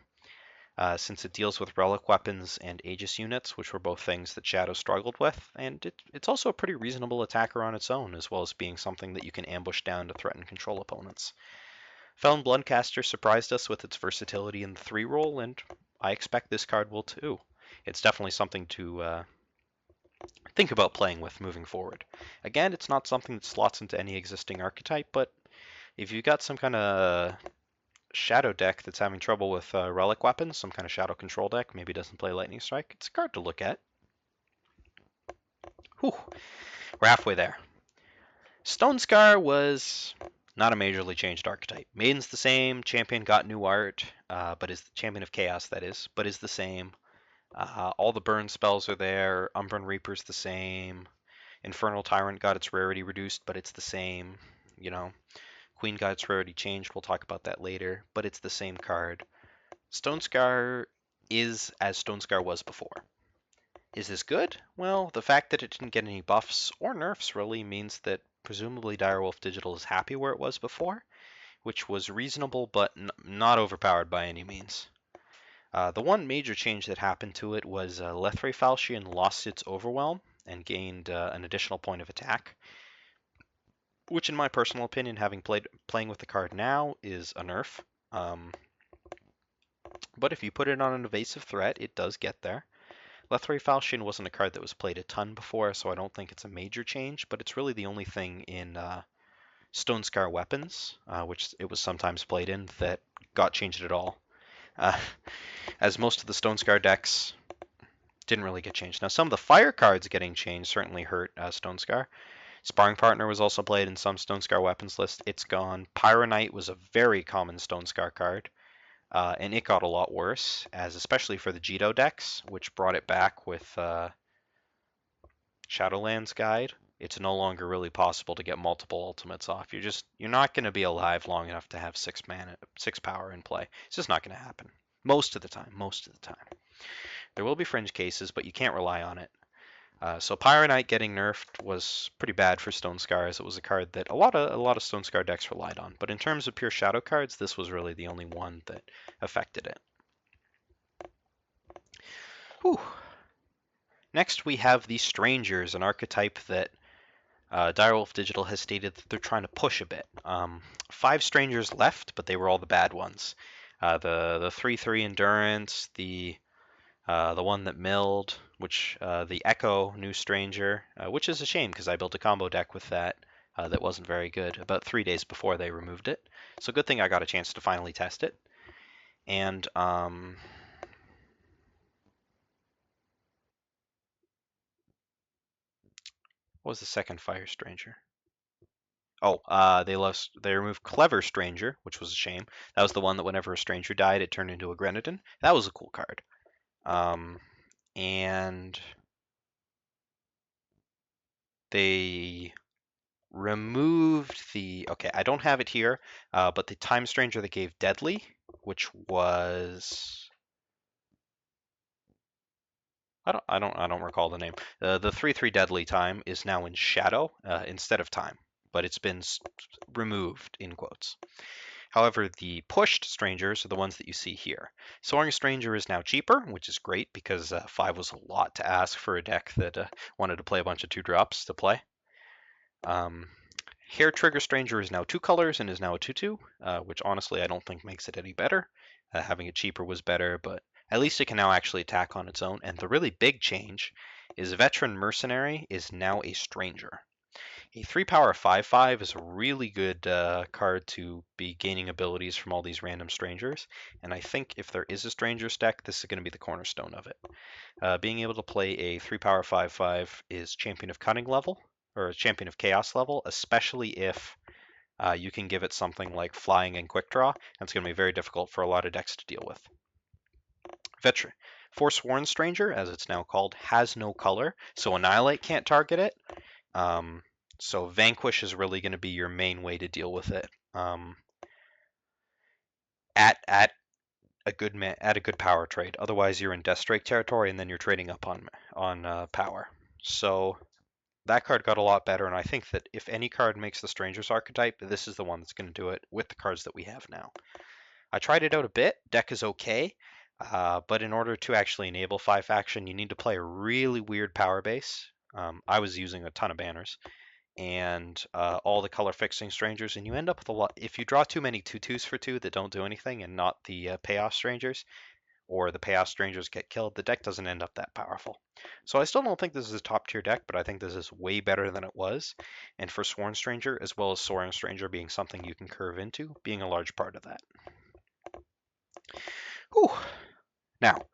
Since it deals with relic weapons and Aegis units, which were both things that Shadow struggled with, and it's also a pretty reasonable attacker on its own, as well as being something that you can ambush down to threaten control opponents. Felon Bloodcaster surprised us with its versatility in the 3 role, and I expect this card will too. It's definitely something to think about playing with moving forward. Again, it's not something that slots into any existing archetype, but if you've got some kind of Shadow deck that's having trouble with relic weapons, some kind of Shadow control deck, maybe doesn't play Lightning Strike, it's a card to look at. Whew, we're halfway there. Stone Scar was not a majorly changed archetype. Maiden's the same, Champion got new art, but is the Champion of Chaos, that is, but is the same. All the burn spells are there, Umbran Reaper's the same, Infernal Tyrant got its rarity reduced, but it's the same, you know. Queen got its rarity changed, we'll talk about that later, but it's the same card. Stone Scar is as Stone Scar was before. Is this good? Well, the fact that it didn't get any buffs or nerfs really means that presumably Direwolf Digital is happy where it was before, which was reasonable but not overpowered by any means. The one major change that happened to it was Lethray Falchion lost its Overwhelm and gained an additional point of attack, which in my personal opinion, playing with the card now, is a nerf. But if you put it on an evasive threat, it does get there. Lethray Falchion wasn't a card that was played a ton before, so I don't think it's a major change, but it's really the only thing in Stone Scar weapons, which it was sometimes played in, that got changed at all. Uh, as most of the Stone Scar decks didn't really get changed. Now, some of the fire cards getting changed certainly hurt Stone Scar. Sparring Partner was also played in some Stone Scar weapons list. It's gone. Pyronite was a very common Stone Scar card, and it got a lot worse, as especially for the Jito decks, which brought it back with Shadowlands Guide. It's no longer really possible to get multiple ultimates off. You're not going to be alive long enough to have 6 mana, 6 power in play. It's just not going to happen most of the time. Most of the time, there will be fringe cases, but you can't rely on it. So Pyronite getting nerfed was pretty bad for Stone Scar, as it was a card that a lot of Stone Scar decks relied on. But in terms of pure shadow cards, this was really the only one that affected it. Whew. Next, we have the Strangers, an archetype that Direwolf Digital has stated that they're trying to push a bit. 5 Strangers left, but they were all the bad ones. The 3/3 Endurance, the one that milled, which the Echo New Stranger, which is a shame because I built a combo deck with that that wasn't very good about 3 days before they removed it. So good thing I got a chance to finally test it. And what was the second Fire Stranger? Oh, they removed Clever Stranger, which was a shame. That was the one that whenever a stranger died, it turned into a Grenadin. That was a cool card. And they removed the, okay, I don't have it here, but the Time Stranger that gave Deadly, which was, I don't recall the name. The 3/3 Deadly Time is now in Shadow instead of Time, but it's been removed in quotes. However, the pushed strangers are the ones that you see here. Soaring Stranger is now cheaper, which is great because 5 was a lot to ask for a deck that wanted to play a bunch of 2-drops to play. Hair Trigger Stranger is now 2 colors and is now a 2/2, which honestly I don't think makes it any better. Having it cheaper was better, but at least it can now actually attack on its own. And the really big change is Veteran Mercenary is now a Stranger. A 3-power 5/5 is a really good card to be gaining abilities from all these random strangers, and I think if there is a Strangers deck, this is going to be the cornerstone of it. Being able to play a 3-power 5/5 is Champion of Cunning level, or Champion of Chaos level, especially if you can give it something like Flying and Quick Draw. That's going to be very difficult for a lot of decks to deal with. Veteran Forsworn Stranger, as it's now called, has no color, so Annihilate can't target it. So Vanquish is really going to be your main way to deal with it. At a good power trade. Otherwise, you're in Deathstrike territory, and then you're trading up on power. So that card got a lot better, and I think that if any card makes the Strangers archetype, this is the one that's going to do it with the cards that we have now. I tried it out a bit. Deck is okay, but in order to actually enable 5 faction, you need to play a really weird power base. I was using a ton of banners and all the color fixing strangers, and you end up with a lot. If you draw too many 2/2s for 2 that don't do anything, and not the payoff strangers, or the payoff strangers get killed, the deck doesn't end up that powerful. So I still don't think this is a top tier deck, but I think this is way better than it was. And for Sworn Stranger, as well as Soaring Stranger being something you can curve into, being a large part of that. Whew. Now,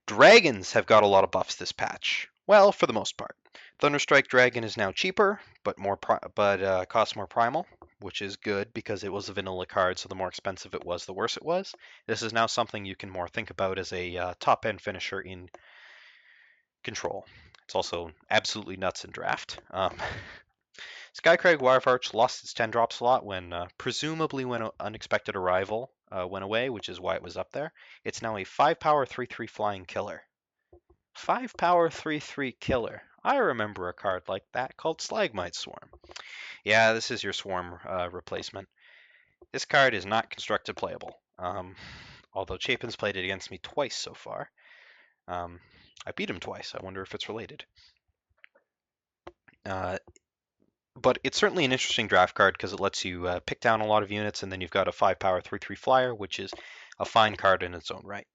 dragons have got a lot of buffs this patch. Well, for the most part. Thunderstrike Dragon is now cheaper, but costs more primal, which is good because it was a vanilla card, so the more expensive it was, the worse it was. This is now something you can more think about as a top-end finisher in Control. It's also absolutely nuts in Draft. Skycrag Wirearch lost its 10-drop slot when, presumably when Unexpected Arrival went away, which is why it was up there. It's now a 5-power 3/3 flying killer. 5-power 3/3 killer. I remember a card like that called Slagmite Swarm. Yeah, this is your Swarm replacement. This card is not constructed playable. Although Chapin's played it against me twice so far. I beat him twice. I wonder if it's related. But it's certainly an interesting draft card because it lets you pick down a lot of units, and then you've got a 5-power 3/3 flyer, which is a fine card in its own right.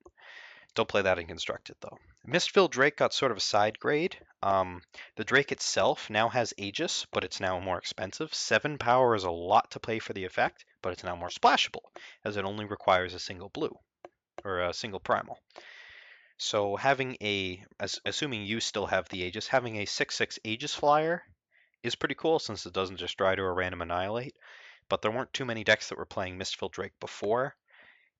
Don't play that in Constructed, though. Mistfilled Drake got sort of a side grade. The Drake itself now has Aegis, but it's now more expensive. 7 power is a lot to pay for the effect, but it's now more splashable, as it only requires a single blue, or a single primal. So having assuming you still have the Aegis, having a 6/6 Aegis flyer is pretty cool since it doesn't just die to a random annihilate, but there weren't too many decks that were playing Mistful Drake before,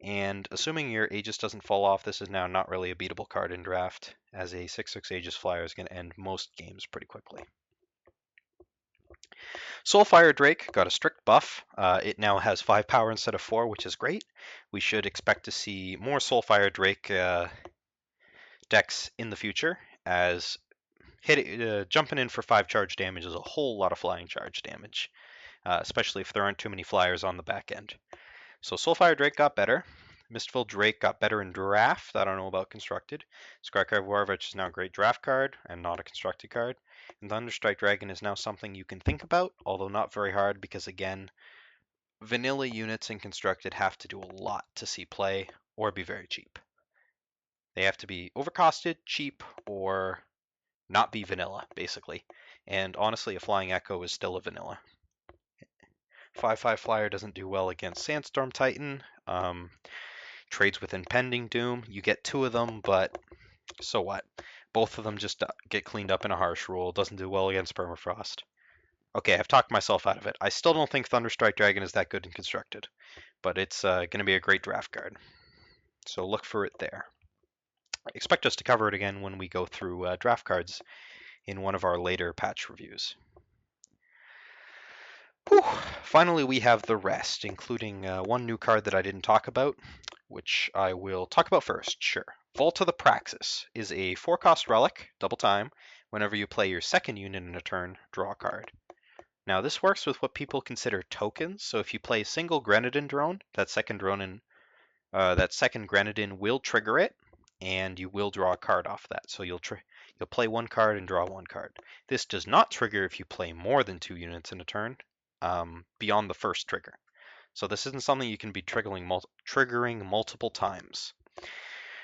and assuming your Aegis doesn't fall off, this is now not really a beatable card in draft, as a 6/6 Aegis flyer is going to end most games pretty quickly. Soulfire Drake got a strict buff. It now has 5 power instead of 4, which is great. We should expect to see more Soulfire Drake decks in the future, as jumping in for 5 charge damage is a whole lot of flying charge damage, especially if there aren't too many flyers on the back end. So Soulfire Drake got better. Mistful Drake got better in draft. I don't know about constructed. Skycarve Warvich is now a great draft card and not a constructed card. And Thunderstrike Dragon is now something you can think about, although not very hard because, again, vanilla units in constructed have to do a lot to see play or be very cheap. They have to be overcosted, cheap, or not be vanilla, basically. And honestly, a Flying Echo is still a vanilla. 5/5 Flyer doesn't do well against Sandstorm Titan. Trades with Impending Doom. You get 2 of them, but so what? Both of them just get cleaned up in a harsh rule. Doesn't do well against Permafrost. Okay, I've talked myself out of it. I still don't think Thunderstrike Dragon is that good in constructed, but it's going to be a great draft card. So look for it there. Expect us to cover it again when we go through draft cards in one of our later patch reviews. Whew. Finally, we have the rest, including one new card that I didn't talk about, which I will talk about first. Sure. Vault of the Praxis is a 4-cost relic, double time. Whenever you play your second unit in a turn, draw a card. Now, this works with what people consider tokens. So if you play a single Grenadin drone, that second Grenadin will trigger it, and you will draw a card off that. So you'll play 1 card and draw 1 card. This does not trigger if you play more than 2 units in a turn, beyond the first trigger. So this isn't something you can be triggering multiple times.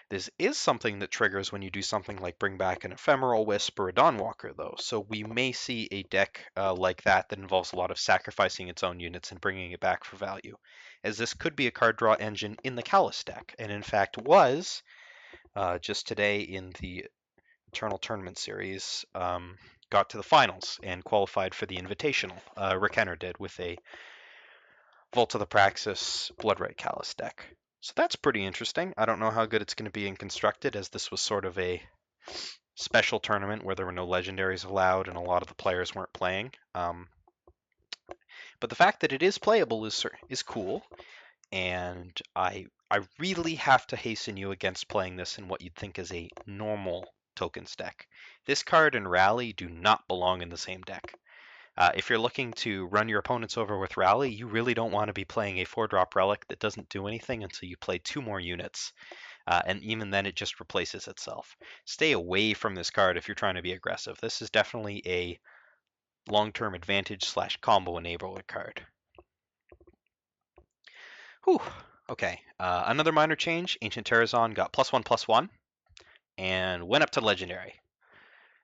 This is something that triggers when you do something like bring back an Ephemeral Wisp or a Dawnwalker, though. So we may see a deck like that involves a lot of sacrificing its own units and bringing it back for value, as this could be a card draw engine in the Callus deck, and in fact was just today in the Eternal Tournament Series. Got to the finals and qualified for the Invitational. Rick Henner did with a Vault of the Praxis Bloodright Callus deck. So that's pretty interesting. I don't know how good it's going to be in constructed, as this was sort of a special tournament where there were no legendaries allowed and a lot of the players weren't playing. But the fact that it is playable is cool, and I really have to hasten you against playing this in what you'd think is a normal tokens deck. This card and Rally do not belong in the same deck. If you're looking to run your opponents over with Rally, you really don't want to be playing a 4-drop relic that doesn't do anything until you play 2 more units. And even then, it just replaces itself. Stay away from this card if you're trying to be aggressive. This is definitely a long-term advantage / combo enabler card. Whew. Okay, another minor change. Ancient Terrazon got +1/+1 and went up to Legendary.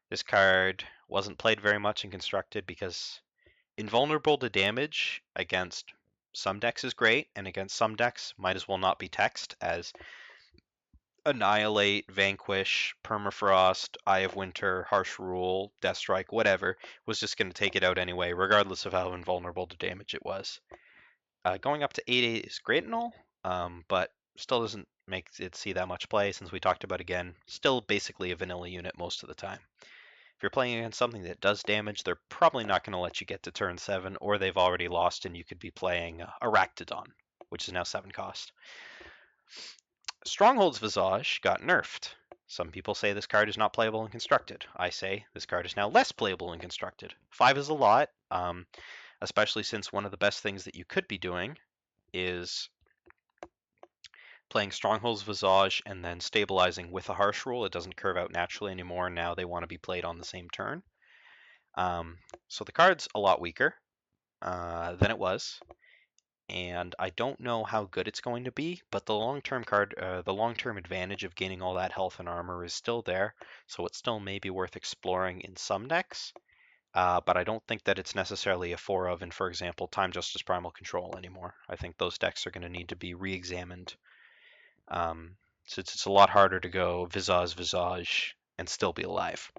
This card wasn't played very much in Constructed because invulnerable to damage against some decks is great, and against some decks might as well not be text, as Annihilate, Vanquish, Permafrost, Eye of Winter, Harsh Rule, Death Strike, whatever, was just going to take it out anyway, regardless of how invulnerable to damage it was. Going up to 8/8 is great and all, but still doesn't make it see that much play, since we talked about, again, still basically a vanilla unit most of the time. If you're playing against something that does damage, they're probably not going to let you get to turn 7, or they've already lost and you could be playing Aractodon, which is now 7 cost. Stronghold's Visage got nerfed. Some people say this card is not playable in Constructed. I say this card is now less playable in Constructed. 5 is a lot, especially since one of the best things that you could be doing is playing Stronghold's Visage and then stabilizing with a Harsh Rule. It doesn't curve out naturally anymore. Now they want to be played on the same turn. So the card's a lot weaker than it was. and I don't know how good it's going to be, but the long-term advantage of gaining all that health and armor is still there, so it still may be worth exploring in some decks. But I don't think that it's necessarily a four of in, for example, Time Justice Primal Control anymore. I think those decks are going to need to be re-examined, um, since it's a lot harder to go Visage and still be alive.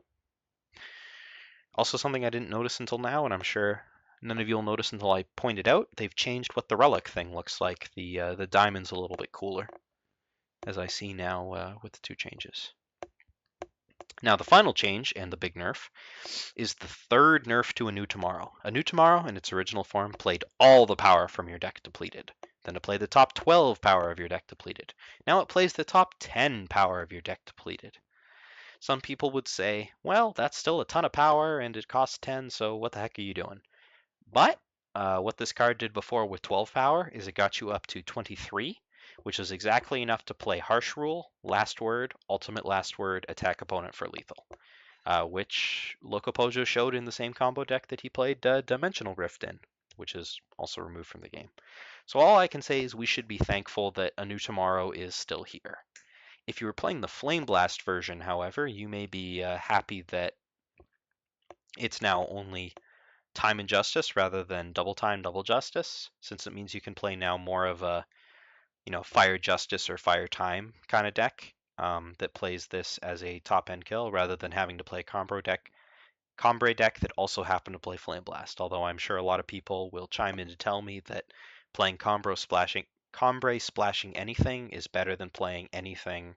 Also, something I didn't notice until now, and I'm sure none of you will notice until I point it out, they've changed what the relic thing looks like. The diamond's a little bit cooler, as I see now with the two changes. Now, the final change, and the big nerf, is the third nerf to A New Tomorrow. A New Tomorrow, in its original form, played all the power from your deck depleted. Then it played the top 12 power of your deck depleted. Now it plays the top 10 power of your deck depleted. Some people would say, well, that's still a ton of power and it costs 10, so what the heck are you doing? But what this card did before with 12 power is it got you up to 23, which is exactly enough to play Harsh Rule, Last Word, Ultimate Last Word, attack opponent for lethal, which Locopojo showed in the same combo deck that he played Dimensional Rift in, which is also removed from the game. So all I can say is we should be thankful that A New Tomorrow is still here. If you were playing the Flame Blast version, however, you may be happy that it's now only time and justice rather than double time, double justice, since it means you can play now more of a, fire justice or fire time kind of deck that plays this as a top end kill rather than having to play combre deck that also happen to play Flame Blast. Although I'm sure a lot of people will chime in to tell me that playing combre splashing anything is better than playing anything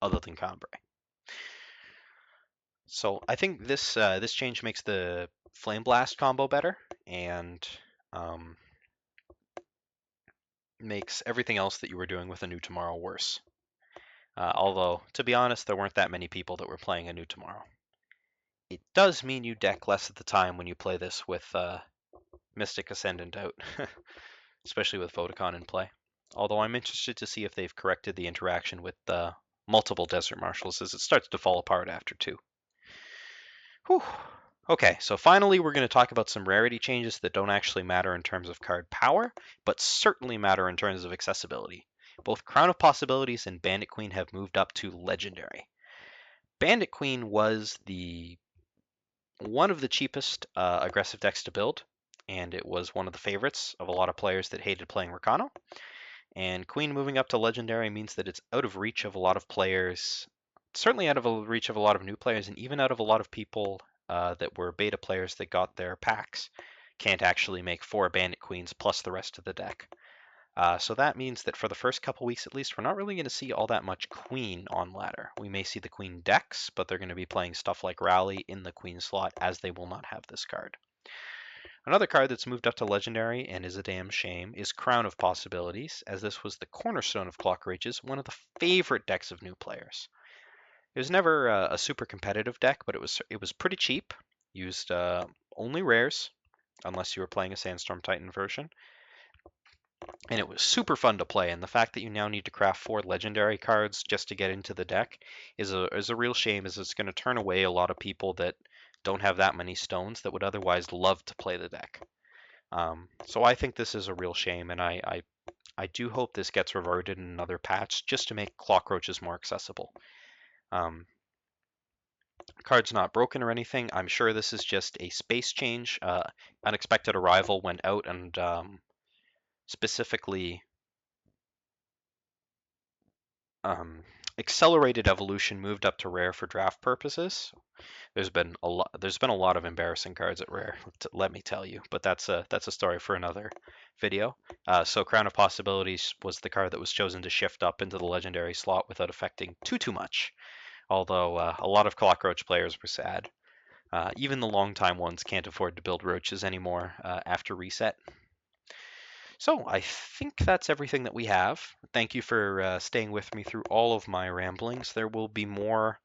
other than combre. So I think this change makes the Flame Blast combo better and um, makes everything else that you were doing with A New Tomorrow worse. Although, to be honest, there weren't that many people that were playing A New Tomorrow. It does mean you deck less at the time when you play this with Mystic Ascendant out, especially with Vodacon in play. Although I'm interested to see if they've corrected the interaction with multiple Desert Marshals as it starts to fall apart after 2. Whew. Okay, so finally we're going to talk about some rarity changes that don't actually matter in terms of card power, but certainly matter in terms of accessibility. Both Crown of Possibilities and Bandit Queen have moved up to Legendary. Bandit Queen was one of the cheapest aggressive decks to build, and it was one of the favorites of a lot of players that hated playing Rakano. And Queen moving up to Legendary means that it's out of reach of a lot of players, certainly out of reach of a lot of new players, and even out of a lot of people that were beta players that got their packs. Can't actually make 4 Bandit Queens plus the rest of the deck. So that means that for the first couple weeks at least, we're not really going to see all that much Queen on ladder. We may see the Queen decks, but they're going to be playing stuff like Rally in the Queen slot, as they will not have this card. Another card that's moved up to Legendary, and is a damn shame, is Crown of Possibilities, as this was the cornerstone of Clock Rages, one of the favorite decks of new players. It was never a super competitive deck, but it was pretty cheap. Used only rares, unless you were playing a Sandstorm Titan version. And it was super fun to play, and the fact that you now need to craft 4 legendary cards just to get into the deck is a real shame, as it's going to turn away a lot of people that don't have that many stones that would otherwise love to play the deck. So I think this is a real shame, and I do hope this gets reverted in another patch just to make Clock Roaches more accessible. Card's not broken or anything. I'm sure this is just a space change. Unexpected Arrival went out and specifically Accelerated Evolution moved up to rare for draft purposes. There's been a lot of embarrassing cards at rare, let me tell you, but that's a story for another video. So Crown of Possibilities was the card that was chosen to shift up into the legendary slot without affecting too much. Although a lot of Clock Roach players were sad. Even the longtime ones can't afford to build roaches anymore after reset. So I think that's everything that we have. Thank you for staying with me through all of my ramblings. There will be more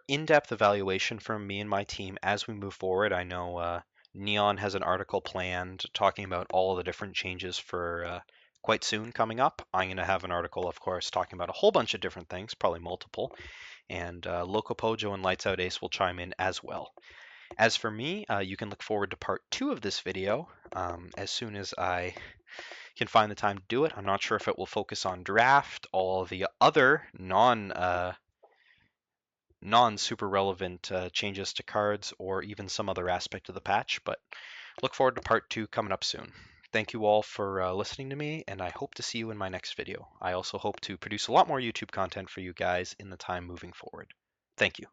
in-depth evaluation from me and my team as we move forward. I know Neon has an article planned talking about all the different changes for quite soon coming up. I'm going to have an article, of course, talking about a whole bunch of different things, probably multiple. And Locopojo and Lights Out Ace will chime in as well. As for me, you can look forward to part 2 of this video as soon as I can find the time to do it. I'm not sure if it will focus on draft, all the other non super relevant changes to cards, or even some other aspect of the patch, but look forward to part 2 coming up soon. Thank you all for listening to me, and I hope to see you in my next video. I also hope to produce a lot more YouTube content for you guys in the time moving forward. Thank you.